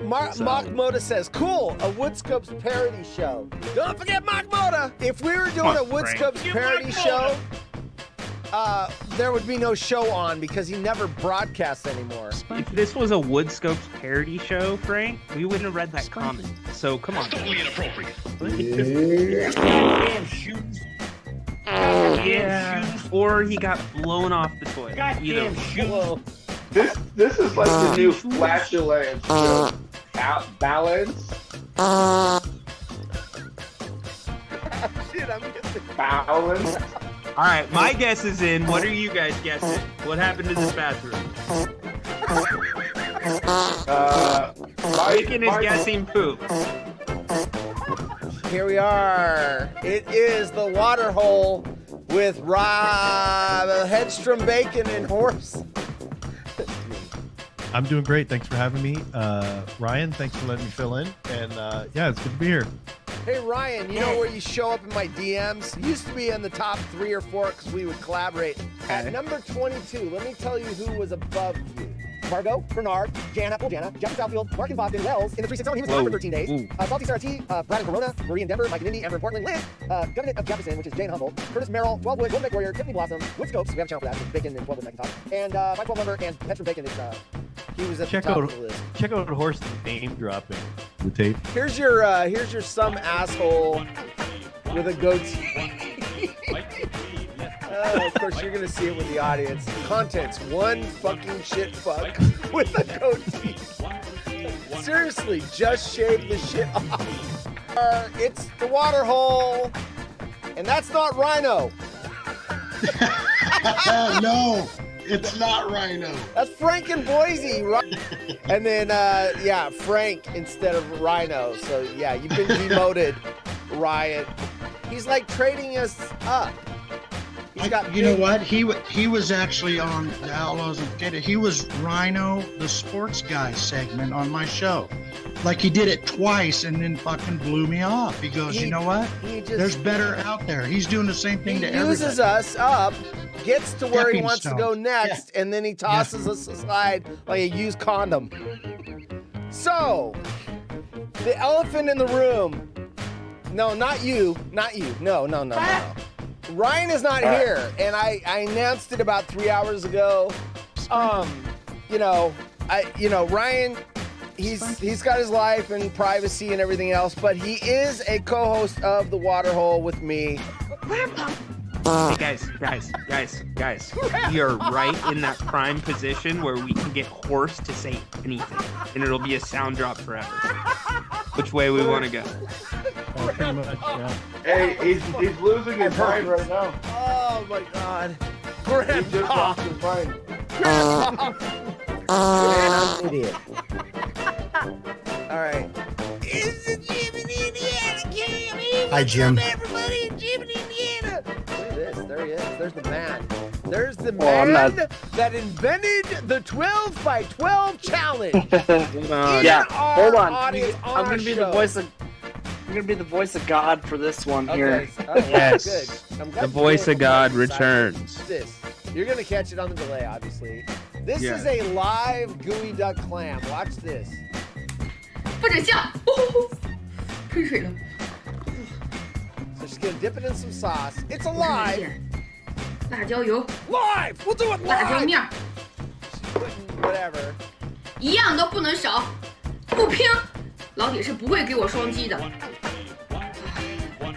Mark Moda says, cool, a Woodscopes parody show. Don't forget Mark Moda. If we were doing a Woodscopes parody show, there would be no show on because he never broadcasts anymore. If this was a Woodscopes parody show, Frank, we wouldn't have read that comment. So come on. Totally inappropriate. Goddamn shoes. Goddamn shoes. Or he got blown off the toilet. Goddamn shoes. This is like the new flatulence joke. Balance. Shit, I'm missing. Balance. All right, my guess is in. What are you guys guessing? What happened to this bathroom? Bacon is guessing poop. Here we are. It is the water hole with Rob Hedstrom, Bacon, and Horse. I'm doing great. Thanks for having me. Ryan, thanks for letting me fill in. And yeah, it's good to be here. Hey, Ryan, you know where you show up in my DMs? You used to be in the top 3 or 4 because we would collaborate. At number 22, let me tell you who was above you. Margot, Bernard, Jana, Jeffrey Southfield, Mark in Boston, Wells, in the 360, he was gone for 13 days. Salty Sarah T, Brad in Corona, Marie in Denver, Mike in Indy, Amber in Portland, Liz, Government of Jefferson, which is Jane Humboldt, Curtis Merrill, 12 Wood, Golden Lake Warrior, Tiffany Blossom, Woodscopes, we have a channel for that, Bacon and 12 Wood Macintosh, and 512 number, and Pets from Bacon is, he was at the top of the list. Check out Horse name dropping the tape. Here's your some asshole with a goatee. Of course, you're gonna see it with the audience. Contents: one fucking shit fuck with a goatee. Seriously, just shave the shit off. It's the water hole, and that's not Rhino. No, it's not Rhino. That's Frank and Boise, right? And then yeah, Frank instead of Rhino. So yeah, you've been demoted, Riot. He's like trading us up. You know what? He was actually on the Outlaws of Data. He was Rhino, the sports guy segment on my show. Like he did it twice and then fucking blew me off. He goes, you know what? There's better out there. He's doing the same thing to everybody. He uses us up, gets to where he wants to go next, and then he tosses us aside like a used condom. So, the elephant in the room. No, not you. No. Ryan is not here, and I announced it about 3 hours ago. Ryan, he's got his life and privacy and everything else, but he is a co-host of The Waterhole with me. Hey guys. We are right in that prime position where we can get Horse to say anything, and it'll be a sound drop forever. Which way we want to go? Pretty much, yeah. Hey, he's losing his mind right now. Oh my God, He just Grandpa! lost his mind. Idiot. All right. It's the Jim in Indiana. Hi, Jim. Everybody in Jim in Indiana. Look at this. There he is. There's the man. There's the man that invented the 12 by 12 challenge. Yeah, hold on. I'm gonna be the voice of. I'm gonna be the voice of God for this one here. Okay. Yes. Good. I'm glad The you voice did. of God I'm excited. returns. This. You're gonna catch it on the delay, obviously. This Yeah. is a live gooey duck clam. Watch this. 不准笑，喷水了， So she's gonna dip it in some sauce. It's alive. 辣椒油， Live. We'll do it 辣椒 live. 面儿， Putting whatever. 一样都不能少，不拼，老铁是不会给我双击的。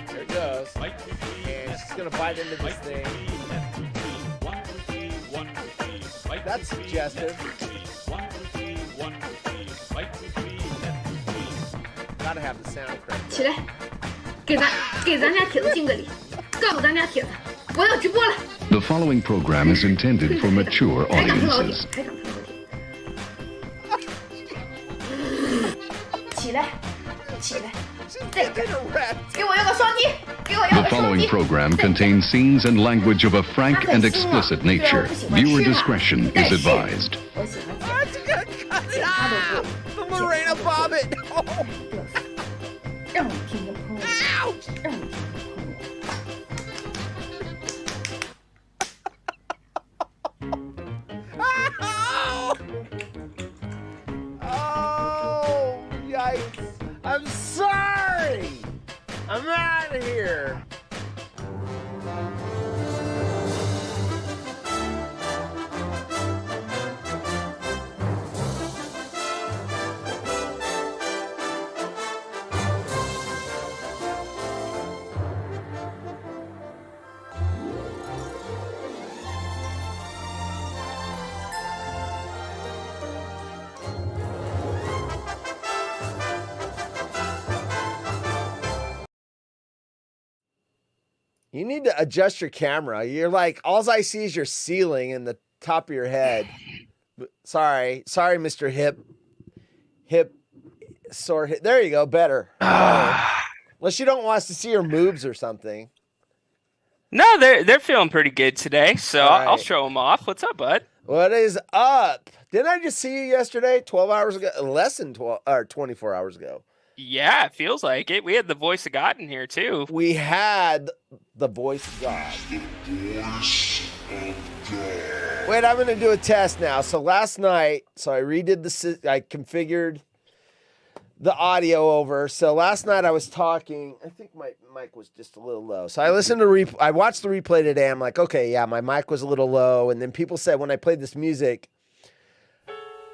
There it goes. And she's gonna bite into this thing. That's suggestive. Gotta have the sound correct. 起来，给咱家铁子敬个礼，告诉咱家铁子，我要直播了。 The following program is intended for mature 还长成老铁， audiences. 还长成老铁。起来，起来，这个，给我要个双击，给我要 The 个双 following 击。 program contains scenes and language of a frank and explicit nature. Viewer discretion is advised. 我喜欢 That's gonna cut it out. The Lorena Bobbitt. Oh. 让我听着朋友， Ouch. 让我听着朋友。I'm sorry. I'm out of here. You need to adjust your camera. You're like, all I see is your ceiling and the top of your head. Sorry, Mr. Sore hip. There you go, better. Unless you don't want us to see your moves or something. No, they're feeling pretty good today, so All right. I'll show them off. What's up, bud? What is up? Didn't I just see you yesterday? 12 hours ago? Less than 12 or 24 hours ago. Yeah, it feels like it. We had the voice of God in here too. We had the voice of God. Wait, I'm going to do a test now. So last night, I redid I configured the audio over. So last night I was talking. I think my mic was just a little low. So I listened to I watched the replay today. I'm like, okay, yeah, my mic was a little low. And then people said when I played this music,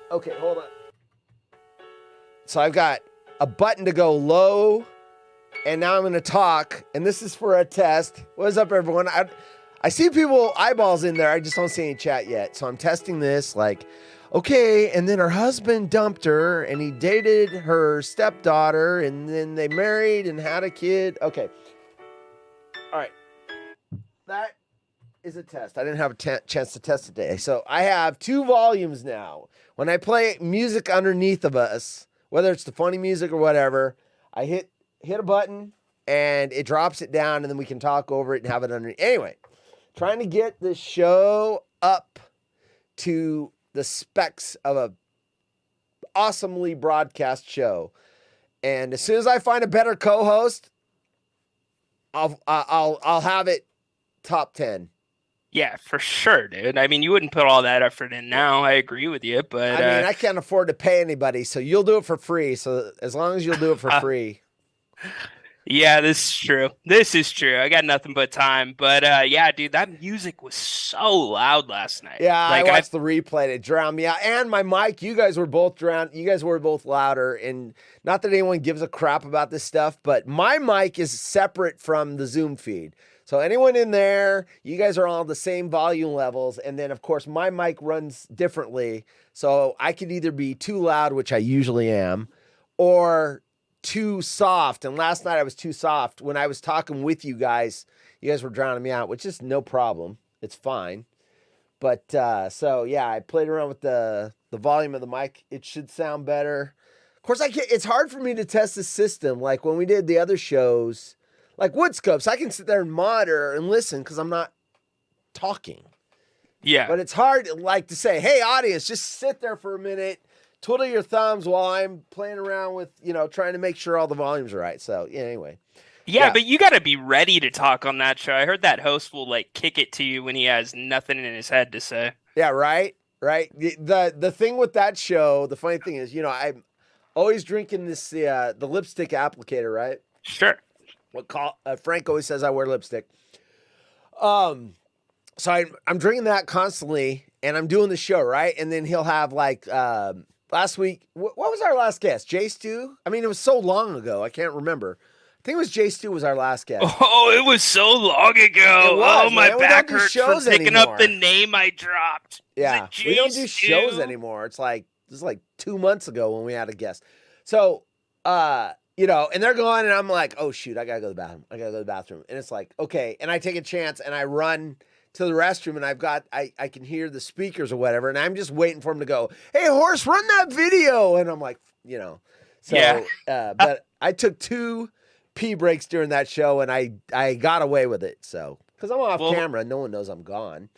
okay, hold on. So I've got a button to go low, and now I'm going to talk, and this is for a test. What's up, everyone? I see people eyeballs in there. I just don't see any chat yet. So I'm testing this like, okay, and then her husband dumped her, and he dated her stepdaughter, and then they married and had a kid. Okay. All right. That is a test. I didn't have a chance to test today. So I have 2 volumes now. When I play music underneath of us, whether it's the funny music or whatever, I hit a button and it drops it down, and then we can talk over it and have it underneath. Anyway, trying to get the show up to the specs of a awesomely broadcast show. And as soon as I find a better co-host, I'll have it top 10. Yeah, for sure, dude. I mean, you wouldn't put all that effort in now. I agree with you, but I mean, I can't afford to pay anybody, so you'll do it for free. So as long as you'll do it for free. Yeah, this is true. This is true. I got nothing but time. But yeah, dude, that music was so loud last night. Yeah, like, I watched the replay. It drowned me out. And my mic, you guys were both drowned. You guys were both louder. And not that anyone gives a crap about this stuff, but my mic is separate from the Zoom feed. So anyone in there, you guys are all the same volume levels. And then, of course, my mic runs differently. So I could either be too loud, which I usually am, or too soft. And last night I was too soft. When I was talking with you guys were drowning me out, which is no problem. It's fine. But so, yeah, I played around with the volume of the mic. It should sound better. Of course, it's hard for me to test the system. Like when we did the other shows, like Woodscopes, I can sit there and monitor and listen because I'm not talking. Yeah. But it's hard like to say, hey, audience, just sit there for a minute, twiddle your thumbs while I'm playing around with, trying to make sure all the volumes are right. So, yeah, anyway. Yeah, but you got to be ready to talk on that show. I heard that host will, kick it to you when he has nothing in his head to say. Yeah, right? The thing with that show, the funny thing is, I'm always drinking this, the lipstick applicator, right? Sure. Frank always says I wear lipstick. So I'm drinking that constantly, and I'm doing the show, right? And then he'll have last week. What was our last guest? Jay Stu? I mean, it was so long ago, I can't remember. I think it was Jay Stu was our last guest. Oh, it was so long ago. Was, my man. back hurts for picking up the name I dropped. Yeah, we don't do shows anymore. It's like 2 months ago when we had a guest. So, and they're going, and I'm like, oh, shoot, I got to go to the bathroom. And it's like, okay. And I take a chance, and I run to the restroom, and I can hear the speakers or whatever, and I'm just waiting for him to go, hey, Horse, run that video. And I'm like, So, yeah. But I took 2 pee breaks during that show, and I got away with it. So, because I'm off camera, no one knows I'm gone.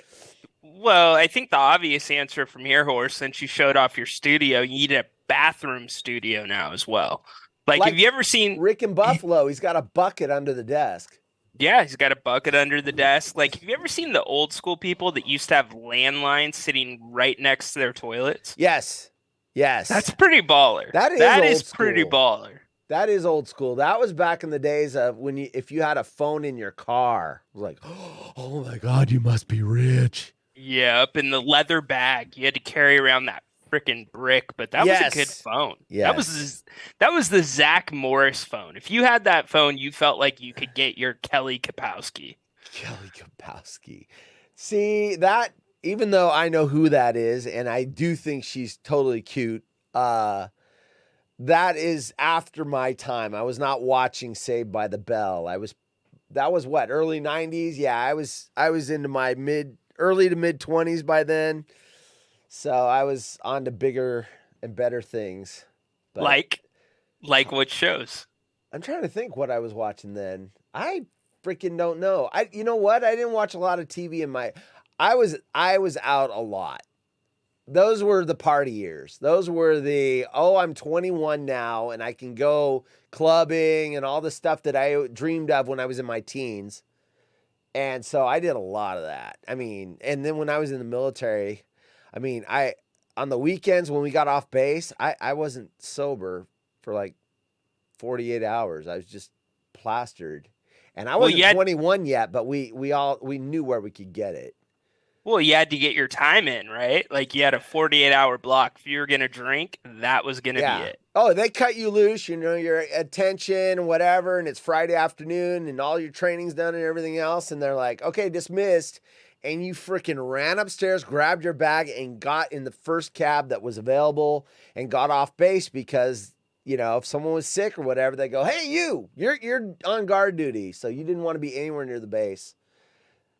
Well, I think the obvious answer from here, Horse, since you showed off your studio, you need a bathroom studio now as well. Like, have you ever seen Rick in Buffalo? He's got a bucket under the desk. Yeah, he's got a bucket under the desk. Like, have you ever seen the old school people that used to have landlines sitting right next to their toilets? Yes. That's pretty baller. That is pretty baller. That is old school. That was back in the days of when if you had a phone in your car, it was like, oh my God, you must be rich. Yep, in the leather bag. You had to carry around that freaking brick, but that was a good phone. Yes. That was the Zach Morris phone. If you had that phone, you felt like you could get your Kelly Kapowski. Kelly Kapowski. See, that, even though I know who that is, and I do think she's totally cute, that is after my time. I was not watching Saved by the Bell. That was what, early 90s? Yeah, I was into my early to mid 20s by then. So I was on to bigger and better things. But like what shows? I'm trying to think what I was watching then. I freaking don't know. You know what? I didn't watch a lot of TV I was out a lot. Those were the party years. Those were I'm 21 now and I can go clubbing and all the stuff that I dreamed of when I was in my teens. And so I did a lot of that. I mean, and then when I was in the military, I mean, on the weekends when we got off base, I wasn't sober for like 48 hours. I was just plastered. And I wasn't 21 yet, but we knew where we could get it. Well, you had to get your time in, right? Like you had a 48-hour block. If you were going to drink, that was going to be it. Oh, they cut you loose, your attention and whatever, and it's Friday afternoon and all your training's done and everything else. And they're like, okay, dismissed. And you freaking ran upstairs, grabbed your bag, and got in the first cab that was available and got off base because, if someone was sick or whatever, they go, hey, you're on guard duty. So you didn't want to be anywhere near the base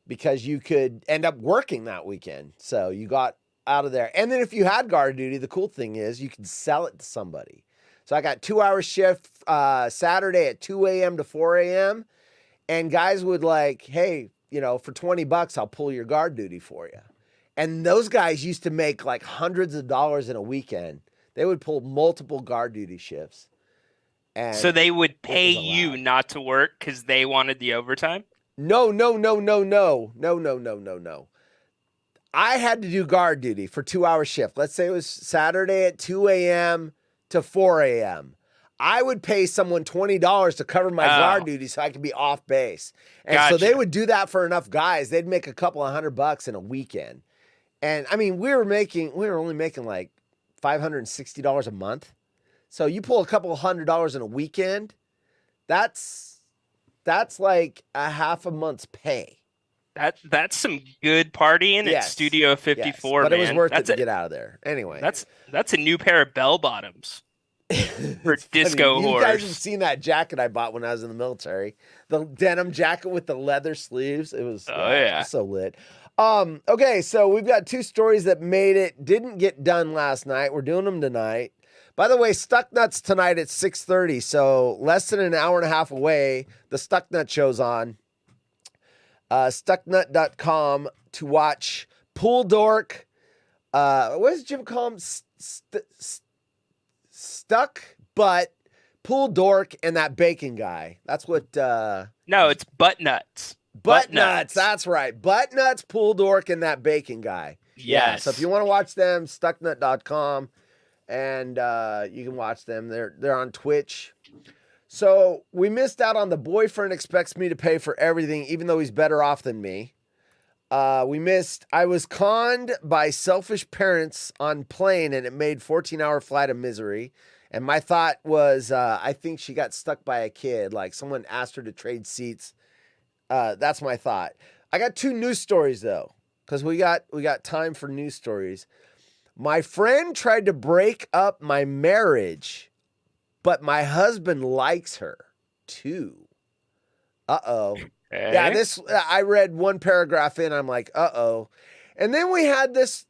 because you could end up working that weekend. So you got out of there. And then if you had guard duty, the cool thing is you could sell it to somebody. So I got 2-hour shift Saturday at 2 a.m. to 4 a.m. And guys would like, hey, for $20, I'll pull your guard duty for you. And those guys used to make like hundreds of dollars in a weekend. They would pull multiple guard duty shifts. And so they would pay you not to work because they wanted the overtime? No. I had to do guard duty for 2-hour shift. Let's say it was Saturday at 2 a.m. to 4 a.m. I would pay someone $20 to cover my guard duty so I could be off base. And so they would do that for enough guys. They'd make a couple of $100 in a weekend. And I mean, we were only making like $560 a month. So you pull a couple of $100 in a weekend, that's like a half a month's pay. That's some good partying at Studio 54, but man. It was worth it to get out of there. Anyway. That's a new pair of bell bottoms. For disco You horse. guys have seen that jacket I bought when I was in the military. The denim jacket with the leather sleeves. It was, it was so lit. Okay, so we've got 2 stories that didn't get done last night. We're doing them tonight. By the way, Stuck Nuts tonight at 6:30, so less than an hour and a half away. The Stuck Nut show's on. Stucknut.com to watch Pool Dork. What does Jim call him? Stuck Butt, Pool Dork, and that bacon guy. That's what... No, it's Butt Nuts. Butt Nuts, that's right. Butt Nuts, Pool Dork, and that bacon guy. Yes. Yeah, so if you want to watch them, stucknut.com, and you can watch them. They're on Twitch. So we missed out on the boyfriend expects me to pay for everything, even though he's better off than me. I was conned by selfish parents on plane, and it made 14-hour flight a misery. And my thought was, I think she got stuck by a kid, like someone asked her to trade seats. That's my thought. I got 2 news stories though, because we got time for news stories. My friend tried to break up my marriage, but my husband likes her too. Uh-oh. Okay. Yeah, I read one paragraph in, I'm like, uh-oh. And then we had this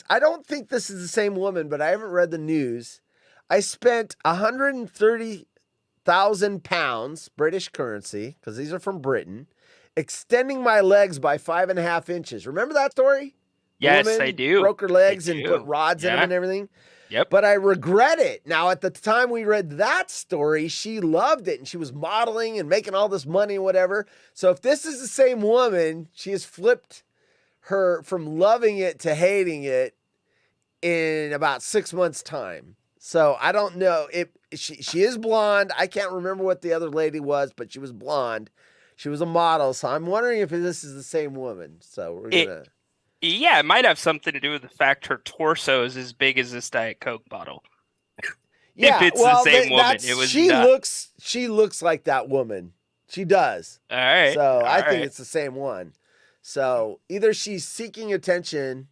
I don't think this is the same woman, but I haven't read the news. I spent 130,000 pounds, British currency, because these are from Britain, extending my legs by 5.5 inches. Remember that story? Yes, Woman I do. Broke her legs and put rods in them and everything. Yep. But I regret it. Now, at the time we read that story, she loved it and she was modeling and making all this money and whatever. So if this is the same woman, she has flipped her from loving it to hating it in about 6 months' time. So I don't know if she is blonde. I can't remember what the other lady was, but she was blonde. She was a model, so I'm wondering if this is the same woman. So we're gonna. Yeah, it might have something to do with the fact her torso is as big as this Diet Coke bottle. Yeah, if it's the same woman, it was. She looks like that woman. She does. All right. So I think it's the same one. So either she's seeking attention.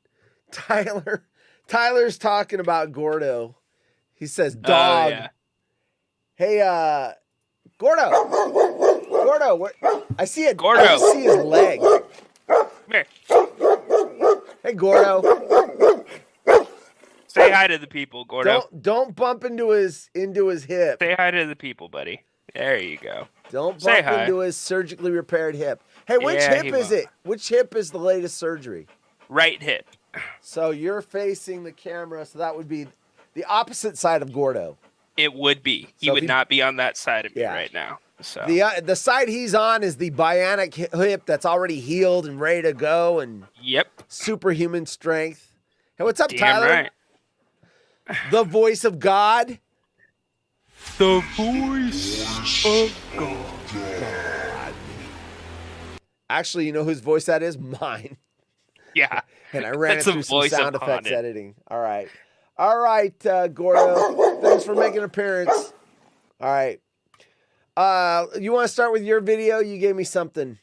Tyler's talking about Gordo. He says, "Dog." Yeah. Hey, Gordo. I see it. Gordo. I see his leg. Come here. Hey, Gordo. Say hi to the people, Gordo. Don't bump into his hip. Say hi to the people, buddy. There you go. Don't Say bump hi. into his surgically repaired hip. Hey, which hip is it? Which hip is the latest surgery? Right hip. So you're facing the camera, so that would be the opposite side of Gordo. It would be. He So would not be on that side of me Yeah. right now. So The side he's on is the bionic hip that's already healed and ready to go and yep. superhuman strength. Hey, what's up, Damn Tyler? right. The voice of God. The voice of God. Actually, you know whose voice that is? Mine. Yeah. And I ran That's it the through some voice of sound effects Haunted. editing. All right, Gordo. Thanks for making an appearance. All right. You want to start with your video? You gave me something.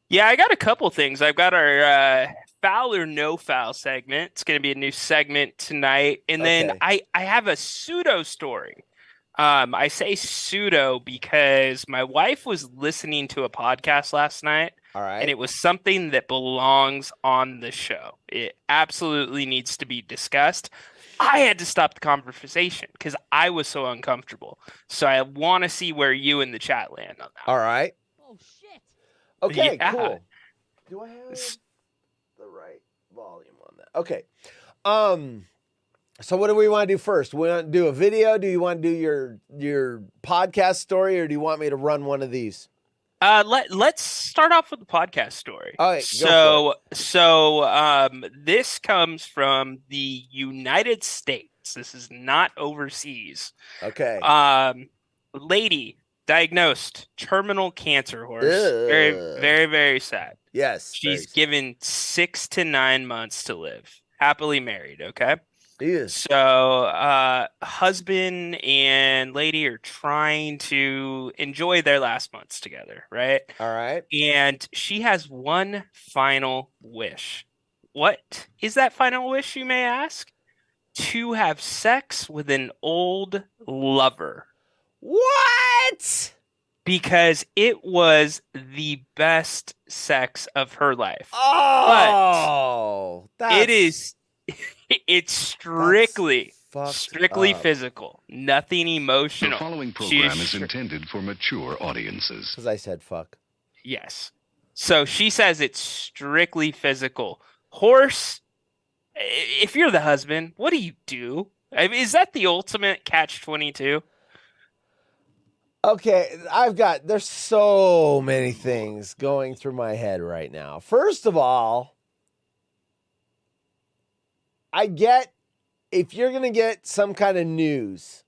Yeah, I got a couple things. I've got our foul or no foul segment. It's going to be a new segment tonight. And then Okay. I have a pseudo story. I say pseudo because my wife was listening to a podcast last night. All right. And it was something that belongs on the show. It absolutely needs to be discussed. I had to stop the conversation because I was so uncomfortable. So I want to see where you and the chat land on that. All right. Oh shit. Okay, Yeah. cool. Do I have the right volume on that? Okay. So what do we want to do first? We want to do a video? Do you want to do your podcast story, or do you want me to run one of these? Let's start off with the podcast story. All right, go So this comes from the United States. This is not overseas. Okay. Lady diagnosed terminal cancer. Horse. Ugh. Very, very, very sad. Yes. She's given 6 to 9 months to live. Happily married. Okay. Yes. So, husband and lady are trying to enjoy their last months together, right? All right. And she has one final wish. What is that final wish, you may ask? To have sex with an old lover. What? Because it was the best sex of her life. Oh, It is. It's strictly up. physical, nothing The emotional. following She program is intended for mature audiences. Because I said fuck. Yes. So she says it's strictly physical. Horse, if you're the husband, what do you do? I mean, is that the ultimate catch-22? Okay, there's so many things going through my head right now. First of all, I get if you're going to get some kind of news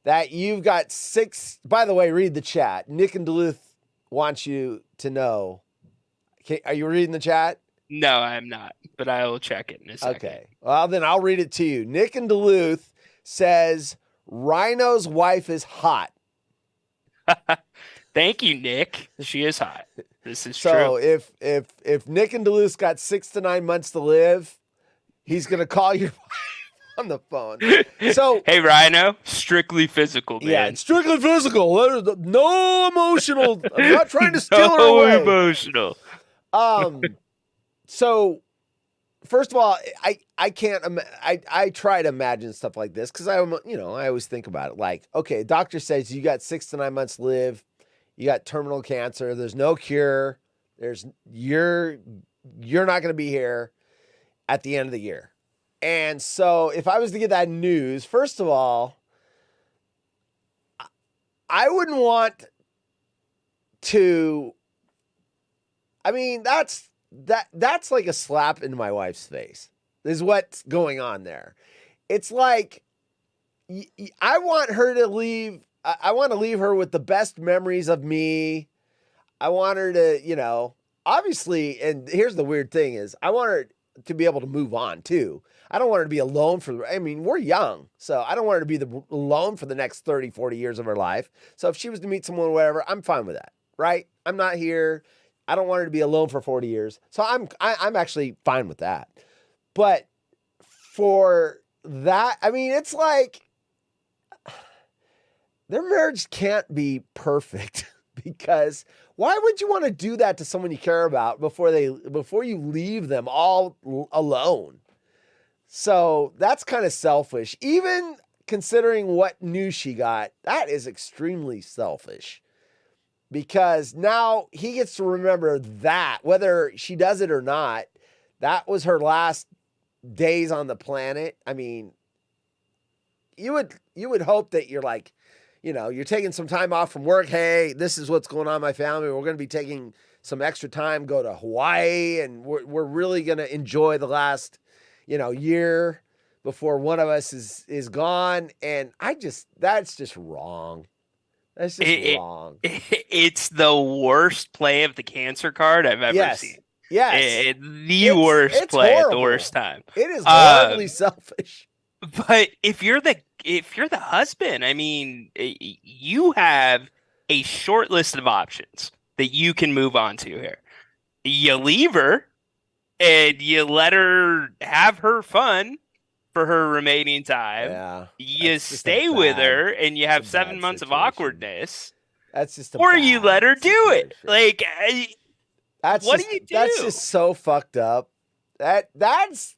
that you've got 6, by the way, read the chat. Nick and Duluth wants you to know. Okay, are you reading the chat? No, I'm not, but I will check it in a second. Okay. Well, then I'll read it to you. Nick and Duluth says Rhino's wife is hot. Thank you, Nick. She is hot. This is So true. if Nick and Duluth's got 6 to 9 months to live, he's gonna call your wife on the phone. So hey, Rhino, strictly physical, man. yeah, it's strictly physical. There's no emotional. I'm not trying to steal her No away. emotional. So first of all, I can't. I try to imagine stuff like this because I always think about it. Like, okay, doctor says you got 6 to 9 months to live. You got terminal cancer. There's no cure. You're not going to be here at the end of the year. And so if I was to get that news, first of all, I wouldn't want to. I mean, that's like a slap into my wife's face. Is what's going on there. It's like I want her to leave. I want to leave her with the best memories of me. I want her to, obviously, and here's the weird thing is I want her to be able to move on too. I don't want her to be alone we're young, so I don't want her to be alone for the next 30, 40 years of her life. So if she was to meet someone or whatever, I'm fine with that, right? I'm not here. I don't want her to be alone for 40 years. So I'm actually fine with that. But for that, it's like their marriage can't be perfect because why would you want to do that to someone you care about before you leave them all alone? So that's kind of selfish. Even considering what news she got, that is extremely selfish. Because now he gets to remember that, whether she does it or not, that was her last days on the planet. You would hope that you're like, you're taking some time off from work. Hey, this is what's going on in my family. We're going to be taking some extra time, go to Hawaii, and we're really going to enjoy the last, year before one of us is gone. And that's just wrong. That's just wrong. It's the worst play of the cancer card I've ever seen. Yes. The worst play horrible. at the worst time. It is horribly selfish. But if you're the husband, you have a short list of options that you can move on to here. You leave her and you let her have her fun for her remaining time. Yeah. You stay with her and you have 7 months of awkwardness. That's just or you let her do it. Like, what do you do? That's just so fucked up. That's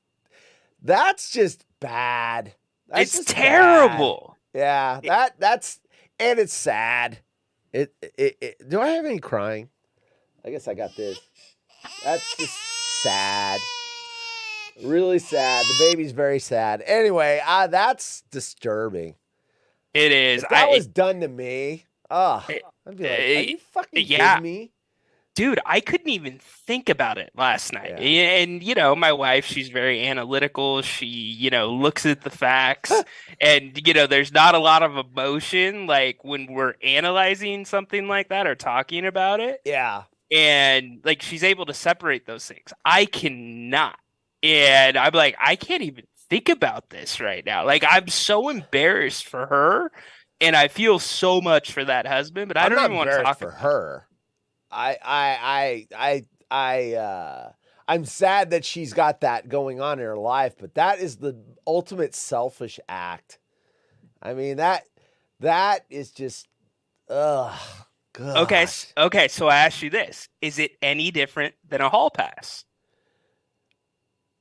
just bad. That's it's terrible. Bad. Yeah, that's and it's sad. Do I have any crying? I guess I got this. That's just sad. Really sad. The baby's very sad. Anyway, that's disturbing. It is. If that was done to me, I'd be like, are you fucking kidding me? Dude, I couldn't even think about it last night. Yeah. And, my wife, she's very analytical. She, looks at the facts. And, there's not a lot of emotion, like, when we're analyzing something like that or talking about it. Yeah. And, like, she's able to separate those things. I cannot. And I'm like, I can't even think about this right now. Like, I'm so embarrassed for her. And I feel so much for that husband. But I don't even want to talk for her. I'm sad that she's got that going on in her life, but that is the ultimate selfish act. That is just, God. Okay. So I ask you this: is it any different than a hall pass?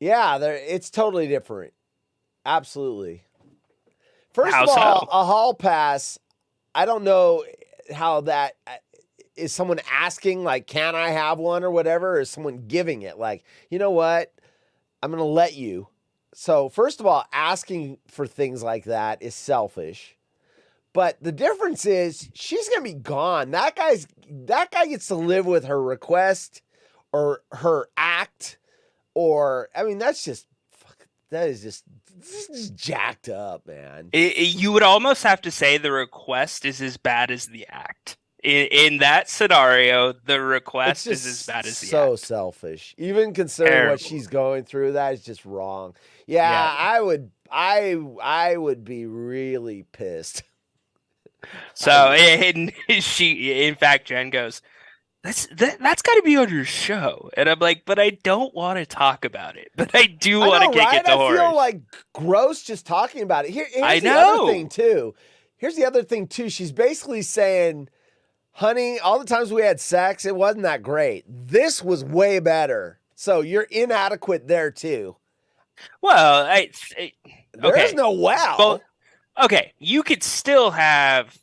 Yeah, it's totally different. Absolutely. First of all, a hall pass. I don't know how that. Is someone asking, like, can I have one or whatever? Or is someone giving it? Like, you know what? I'm going to let you. So, first of all, asking for things like that is selfish. But the difference is she's going to be gone. That guy gets to live with her request or her act. Or, that's just jacked up, man. You would almost have to say the request is as bad as the act. In that scenario, the request is as bad as the act. So selfish. Even considering what she's going through, that is just wrong. Yeah. I would be really pissed. So, and in fact, Jen goes, that's got to be on your show. And I'm like, but I don't want to talk about it. But I do want to kick it to horse. I feel like gross just talking about it. Here's the other thing, too. Here's the other thing, too. She's basically saying, honey, all the times we had sex, it wasn't that great. This was way better. So you're inadequate there, too. Well, there's no wow. Well, okay, you could still have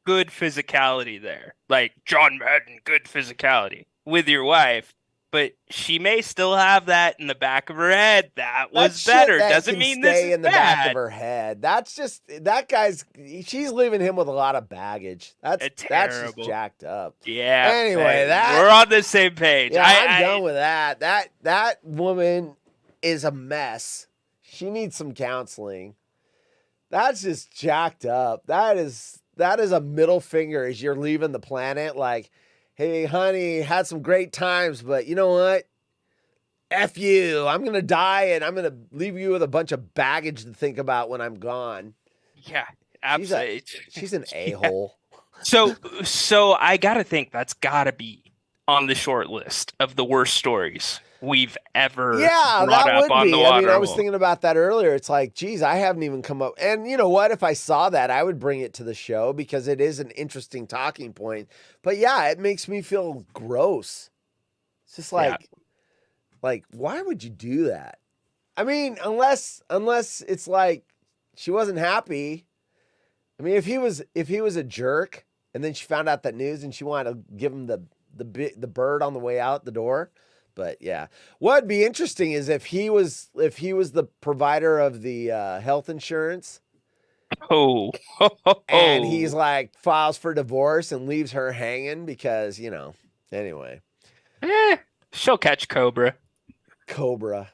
good physicality there. Like John Madden, good physicality with your wife. But she may still have that in the back of her head. That was better. Doesn't mean this is in the back of her head. That's just she's leaving him with a lot of baggage. That's just jacked up. Yeah. Anyway, we're on the same page. Yeah, I'm done with that. That woman is a mess. She needs some counseling. That's just jacked up. That is a middle finger as you're leaving the planet. Like, hey, honey, had some great times, but you know what? F you. I'm going to die, and I'm going to leave you with a bunch of baggage to think about when I'm gone. Yeah, absolutely. She's an a-hole. So I got to think that's got to be on the short list of the worst stories we've ever brought up on the water. I mean, I was thinking about that earlier. It's like, geez, I haven't even come up. And you know what? If I saw that, I would bring it to the show because it is an interesting talking point. But yeah, it makes me feel gross. It's just like, why would you do that? I mean, unless it's like she wasn't happy. I mean, if he was a jerk and then she found out that news and she wanted to give him the bird on the way out the door. But yeah, what'd be interesting is if he was the provider of the health insurance. And he's like files for divorce and leaves her hanging because, anyway. She'll catch Cobra,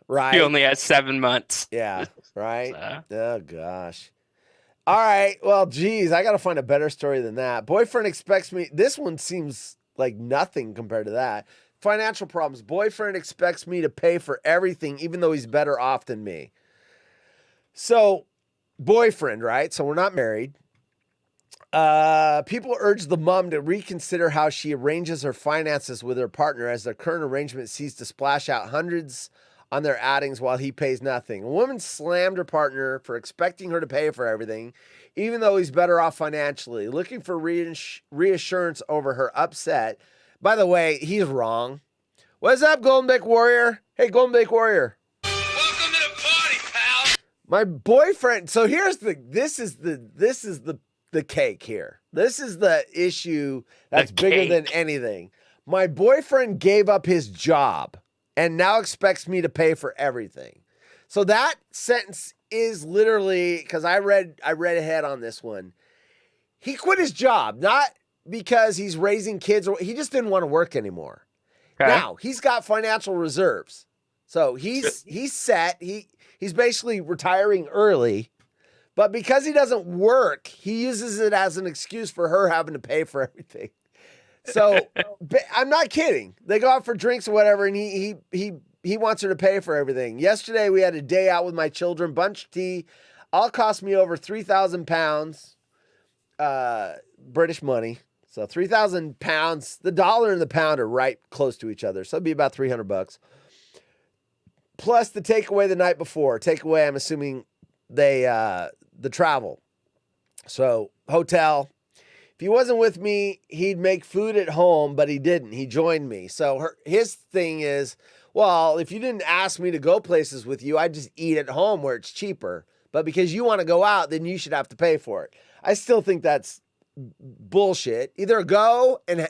right? He only has 7 months. Yeah, right. Oh gosh. All right. Well, geez, I got to find a better story than that. Boyfriend expects me. This one seems like nothing compared to that. Financial problems. Boyfriend expects me to pay for everything, even though he's better off than me. So, boyfriend, right? So we're not married. People urge the mom to reconsider how she arranges her finances with her partner as their current arrangement sees to splash out hundreds on their outings while he pays nothing. A woman slammed her partner for expecting her to pay for everything, even though he's better off financially, looking for reassurance over her upset. By the way, he's wrong. What's up, Golden Bake Warrior? Hey, Golden Bake Warrior. Welcome to the party, pal. My boyfriend. So this is the cake here. This is the issue that's bigger than anything. My boyfriend gave up his job and now expects me to pay for everything. So that sentence is literally, because I read ahead on this one. He quit his job, not because he's raising kids, or he just didn't want to work anymore. Okay. Now he's got financial reserves, so he's set. He's basically retiring early, but because he doesn't work, he uses it as an excuse for her having to pay for everything. So I'm not kidding. They go out for drinks or whatever, and he wants her to pay for everything. Yesterday we had a day out with my children, bunch of tea, all cost me over 3,000 pounds, British money. So 3,000 pounds, the dollar and the pound are right close to each other. So it'd be about $300. Plus the takeaway the night before. Takeaway, I'm assuming the travel. So hotel. If he wasn't with me, he'd make food at home, but he didn't. He joined me. So his thing is, well, if you didn't ask me to go places with you, I'd just eat at home where it's cheaper. But because you want to go out, then you should have to pay for it. I still think that's bullshit. Either go and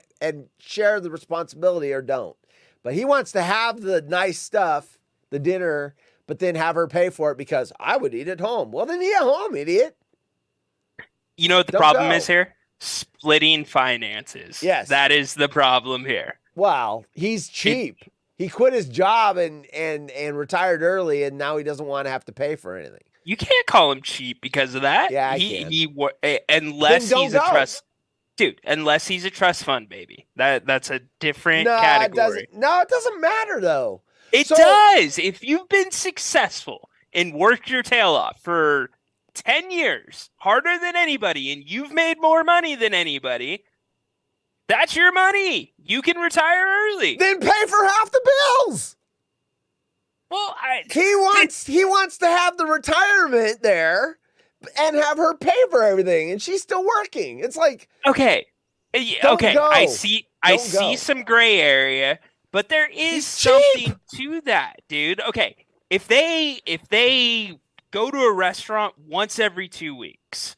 share the responsibility or don't. But he wants to have the nice stuff, the dinner, but then have her pay for it because I would eat at home. Well, then eat at home, idiot. You know what the problem is here? Splitting finances. Yes. That is the problem here. Wow. He's cheap. He quit his job and retired early, and now he doesn't want to have to pay for anything. You can't call him cheap because of that. Yeah, unless he's a trust, dude. Unless he's a trust fund baby, that's a different category. It doesn't matter though. It does. If you've been successful and worked your tail off for 10 years, harder than anybody, and you've made more money than anybody, that's your money. You can retire early. Then pay for half the bills. Well, he wants to have the retirement there and have her pay for everything, and she's still working. It's like, okay, go. I see some gray area, but there is something to that, dude. Okay, if they go to a restaurant once every 2 weeks,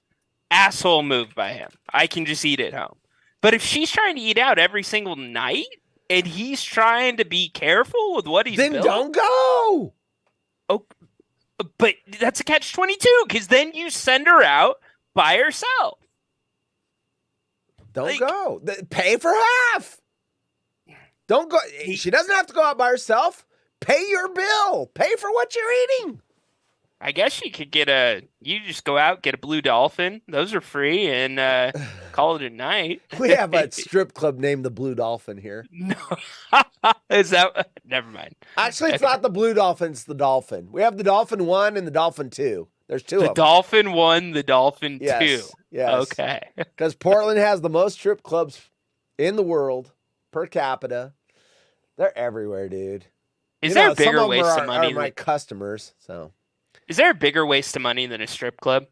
asshole move by him. I can just eat at home. But if she's trying to eat out every single night, and he's trying to be careful with what he's then built, don't go. Oh, but that's a catch-22 because then you send her out by herself. Don't go. Pay for half. Don't go. She doesn't have to go out by herself. Pay your bill. Pay for what you're eating. I guess you could you just go out, get a blue dolphin. Those are free, and call it a night. We have a strip club named the Blue Dolphin here. No. Is that? Never mind. Actually, it's not the Blue Dolphin, it's the Dolphin. We have the Dolphin 1 and the Dolphin 2. There's two of them. The Dolphin 1, the Dolphin 2. Yes. Okay. Because Portland has the most strip clubs in the world per capita. They're everywhere, dude. Is there a bigger some waste of of them money? are my customers, so. Is there a bigger waste of money than a strip club?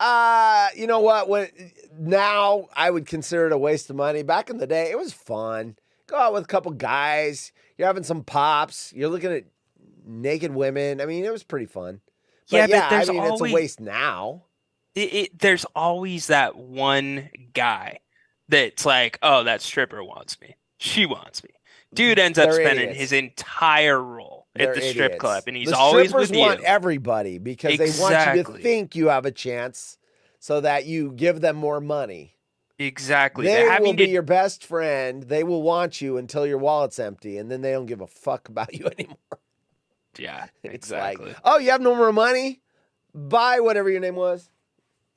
You know what? Now I would consider it a waste of money. Back in the day, it was fun. Go out with a couple guys. You're having some pops. You're looking at naked women. I mean, it was pretty fun. But but there's it's a waste now. There's always that one guy that's like, oh, that stripper wants me. She wants me. Dude ends up spending his entire role at the strip club, and he's always with you. The strippers want everybody because they want you to think you have a chance so that you give them more money. Exactly. They will be your best friend. They will want you until your wallet's empty, and then they don't give a fuck about you anymore. Yeah, It's exactly. like, oh, you have no more money? Buy whatever your name was.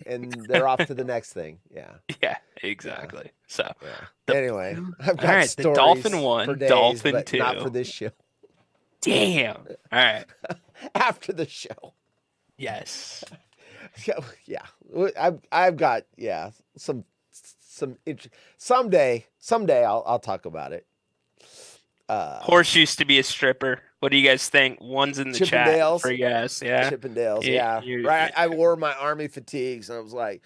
And they're off to the next thing. Yeah. Yeah, exactly. So, anyway, I've got stories the Dolphin 1, for days, Dolphin but 2. not for this show. Damn. All right. After the show. Yes. Yeah. I've got some someday I'll talk about it. Horse used to be a stripper. What do you guys think? One's in the chat for yes. Yeah. Chippendales. Yeah. Right. I wore my army fatigues and I was like,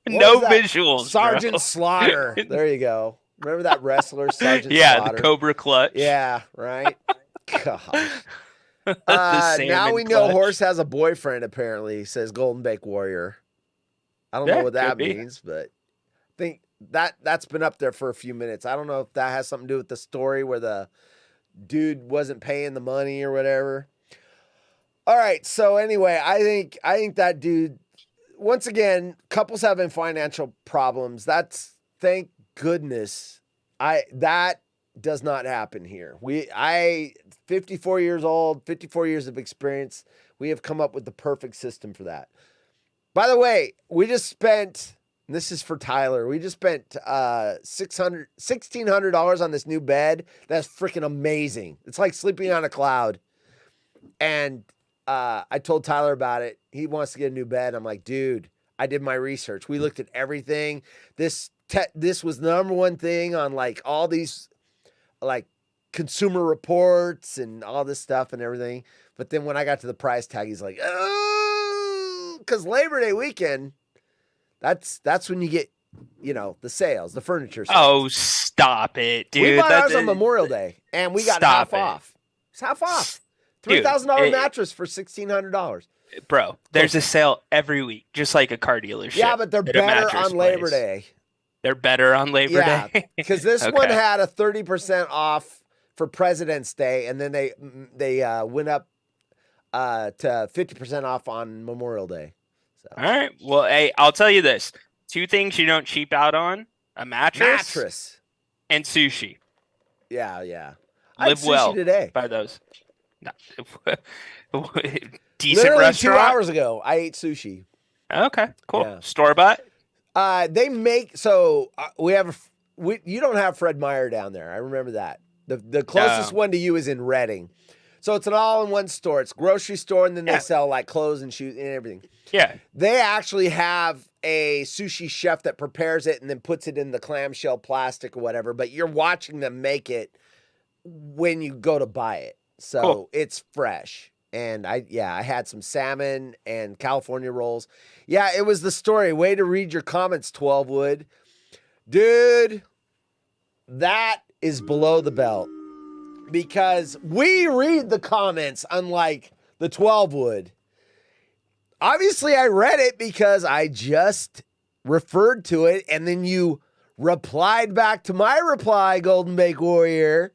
no visuals. Sergeant bro. Slaughter. There you go. Remember that wrestler, Sergeant Slaughter? The Cobra Clutch. Yeah, right. God. Salmon Now we know clutch. Horse has a boyfriend, apparently, says Golden Bake Warrior. I don't know what that means, but I think that's been up there for a few minutes. I don't know if that has something to do with the story where the dude wasn't paying the money or whatever. All right, so anyway, I think that dude, once again, couples having financial problems. That's, thank goodness, that does not happen here. 54 years old, 54 years of experience. We have come up with the perfect system for that. By the way, we just spent, and this is for Tyler, we just spent $1,600 on this new bed. That's freaking amazing. It's like sleeping on a cloud. And I told Tyler about it. He wants to get a new bed. I'm like, dude, I did my research. We looked at everything. This was the number one thing on like all these like Consumer Reports and all this stuff and everything. But then when I got to the price tag, he's like, oh, because Labor Day weekend, that's when you get, the sales, the furniture sales. Oh, stop it, dude. We bought ours on Memorial Day, and we got half off. It's half off. $3,000 mattress for $1,600. Bro, there's a sale every week, just like a car dealership. Yeah, but they're better on Labor Day. They're better on Labor Day? Because this one had a 30% off for President's Day, and then they went up to 50% off on Memorial Day. So. All right. Well, hey, I'll tell you this. 2 things you don't cheap out on: a mattress and sushi. Yeah. I Live had sushi well today. by those. No. Decent Literally restaurant. 2 hours ago, I ate sushi. Okay, cool. Yeah. Store bought? They make you don't have Fred Meyer down there. I remember that. The closest one to you is in Reading. So it's an all-in-one store. It's a grocery store, and then they sell like clothes and shoes and everything. Yeah. They actually have a sushi chef that prepares it and then puts it in the clamshell plastic or whatever, but you're watching them make it when you go to buy it. So It's fresh. And I had some salmon and California rolls. Yeah, it was the story. Way to read your comments, 12 Wood. Dude, that is below the belt. Because we read the comments, unlike the 12 Wood. Obviously, I read it because I just referred to it, and then you replied back to my reply, Golden Bake Warrior.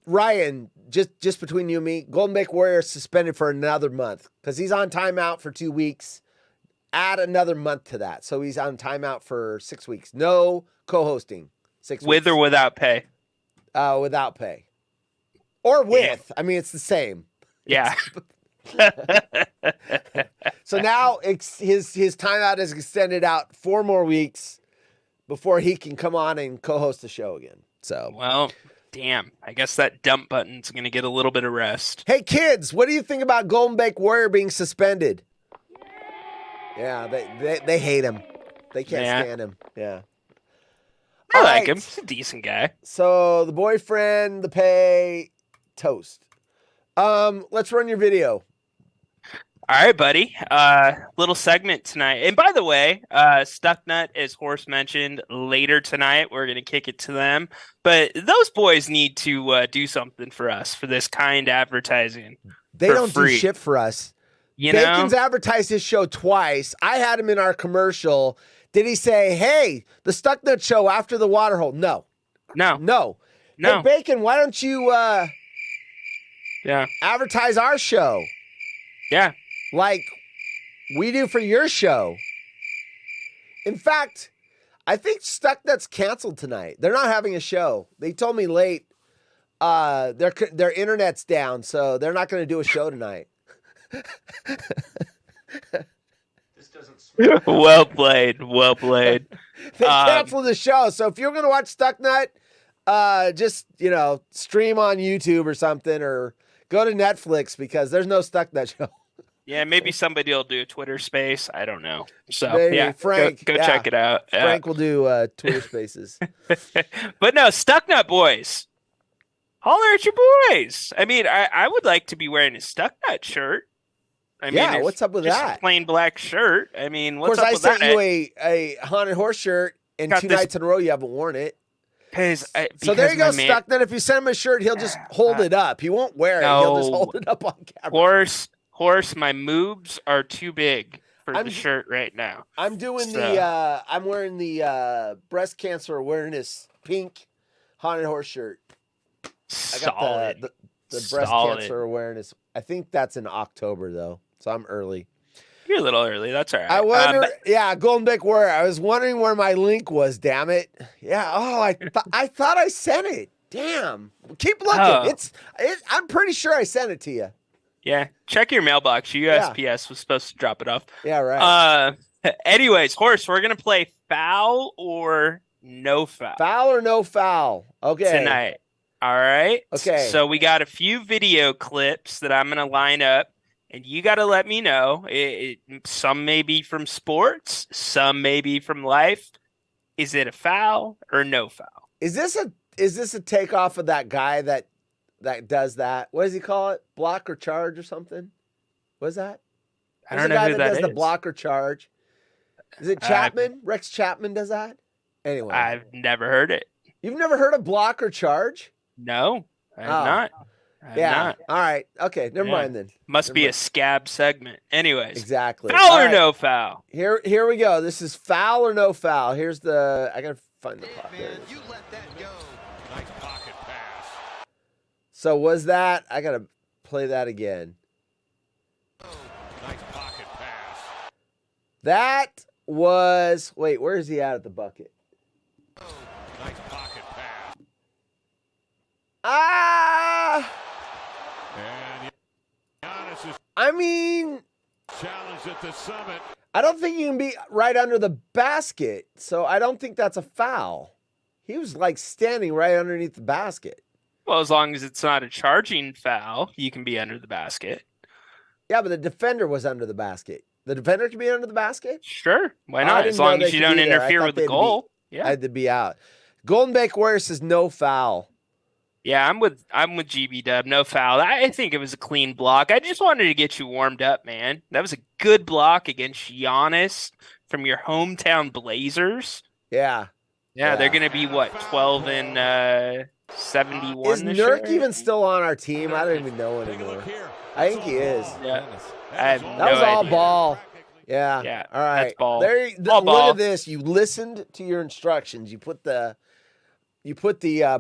Ryan, just between you and me, Golden Bake Warrior is suspended for another month because he's on timeout for 2 weeks. Add another month to that. So he's on timeout for 6 weeks. No co-hosting. 6 weeks. With or without pay? Without pay. Or with. I mean, it's the same. Yeah. So now his timeout is extended out 4 more weeks before he can come on and co-host the show again. So Well, damn. I guess that dump button's going to get a little bit of rest. Hey, kids, what do you think about Golden Bake Warrior being suspended? Yeah, they hate him. They can't stand him. Yeah. I like him. He's a decent guy. So the boyfriend, the pay, toast. Let's run your video. All right, buddy. Little segment tonight. And by the way, Stucknut, as Horse mentioned, later tonight, we're going to kick it to them. But those boys need to do something for us for this kind advertising. They don't do shit for us. You Bacon's know? advertised his show twice. I had him in our commercial. Did he say, hey, the Stucknut show after the waterhole? No. No. Hey, Bacon, why don't you advertise our show? Yeah. Like we do for your show. In fact, I think Stucknut's canceled tonight. They're not having a show. They told me late. Their internet's down, so they're not going to do a show tonight. Well played. Well played. They canceled the show. So if you're going to watch Stucknut, just, stream on YouTube or something, or go to Netflix because there's no Stucknut show. Yeah, maybe somebody will do a Twitter space. I don't know. So, Maybe. Frank, go check it out. Yeah. Frank will do Twitter spaces. But no, Stucknut boys. Holler at your boys. I mean, I would like to be wearing a Stucknut shirt. I mean, it's what's up with just that? A plain black shirt. I mean, Of what's course, up I with sent that? you a haunted horse shirt, and Got 2 this- nights in a row you haven't worn it. So there you go, Stucknut. If you send him a shirt, he'll just hold it up. He won't wear it. He'll just hold it up on camera. Horse, my moobs are too big for the shirt right now. I'm doing So- I'm wearing the breast cancer awareness pink haunted horse shirt. I got Solid. the breast Solid. cancer awareness. I think that's in October though, so I'm early. You're a little early. That's all right. I wonder. Golden Bake Warrior. I was wondering where my link was. Damn it. Yeah. Oh, I thought I sent it. Damn. Keep looking. Oh. I'm pretty sure I sent it to you. Yeah, check your mailbox. USPS was supposed to drop it off. Yeah, right. Anyways, Horse, we're gonna play foul or no foul. Foul or no foul? Okay. Tonight. All right. Okay. So we got a few video clips that I'm gonna line up, and you got to let me know. Some may be from sports, some may be from life. Is it a foul or no foul? Is this a takeoff of that guy that does that? What does he call it? Block or charge or something? What is that? I There's don't a know guy who that does that the is. block or charge. Is it Chapman? Rex Chapman does that? Anyway. I've never heard it. You've never heard of block or charge? No, I have not. I have not. All right. Okay. Never Yeah. mind then. Must be a scab segment. Anyways. Exactly. Foul All or right. no foul? Here we go. This is foul or no foul. I gotta find the clock there. it is. So was that? I gotta play that again. That was. Wait, where is he at the bucket? I mean, I don't think you can be right under the basket, so I don't think that's a foul. He was like standing right underneath the basket. Well, as long as it's not a charging foul, you can be under the basket. Yeah, but the defender was under the basket. The defender can be under the basket? Sure. Why I not? didn't As long know as they you could don't be there. I interfere thought with the they'd goal. I Yeah. had to be out. Golden Bake Warrior says no foul. Yeah, I'm with GB Dub. No foul. I think it was a clean block. I just wanted to get you warmed up, man. That was a good block against Giannis from your hometown Blazers. Yeah. Yeah, they're gonna be what, 12 and 71 Is this Nurk year? even still on our team? I don't even know anymore. I think he is. Yeah. I have That no was all idea. ball. Yeah. Yeah, All right. that's ball. There. All Look ball. at this. You listened to your instructions. You put the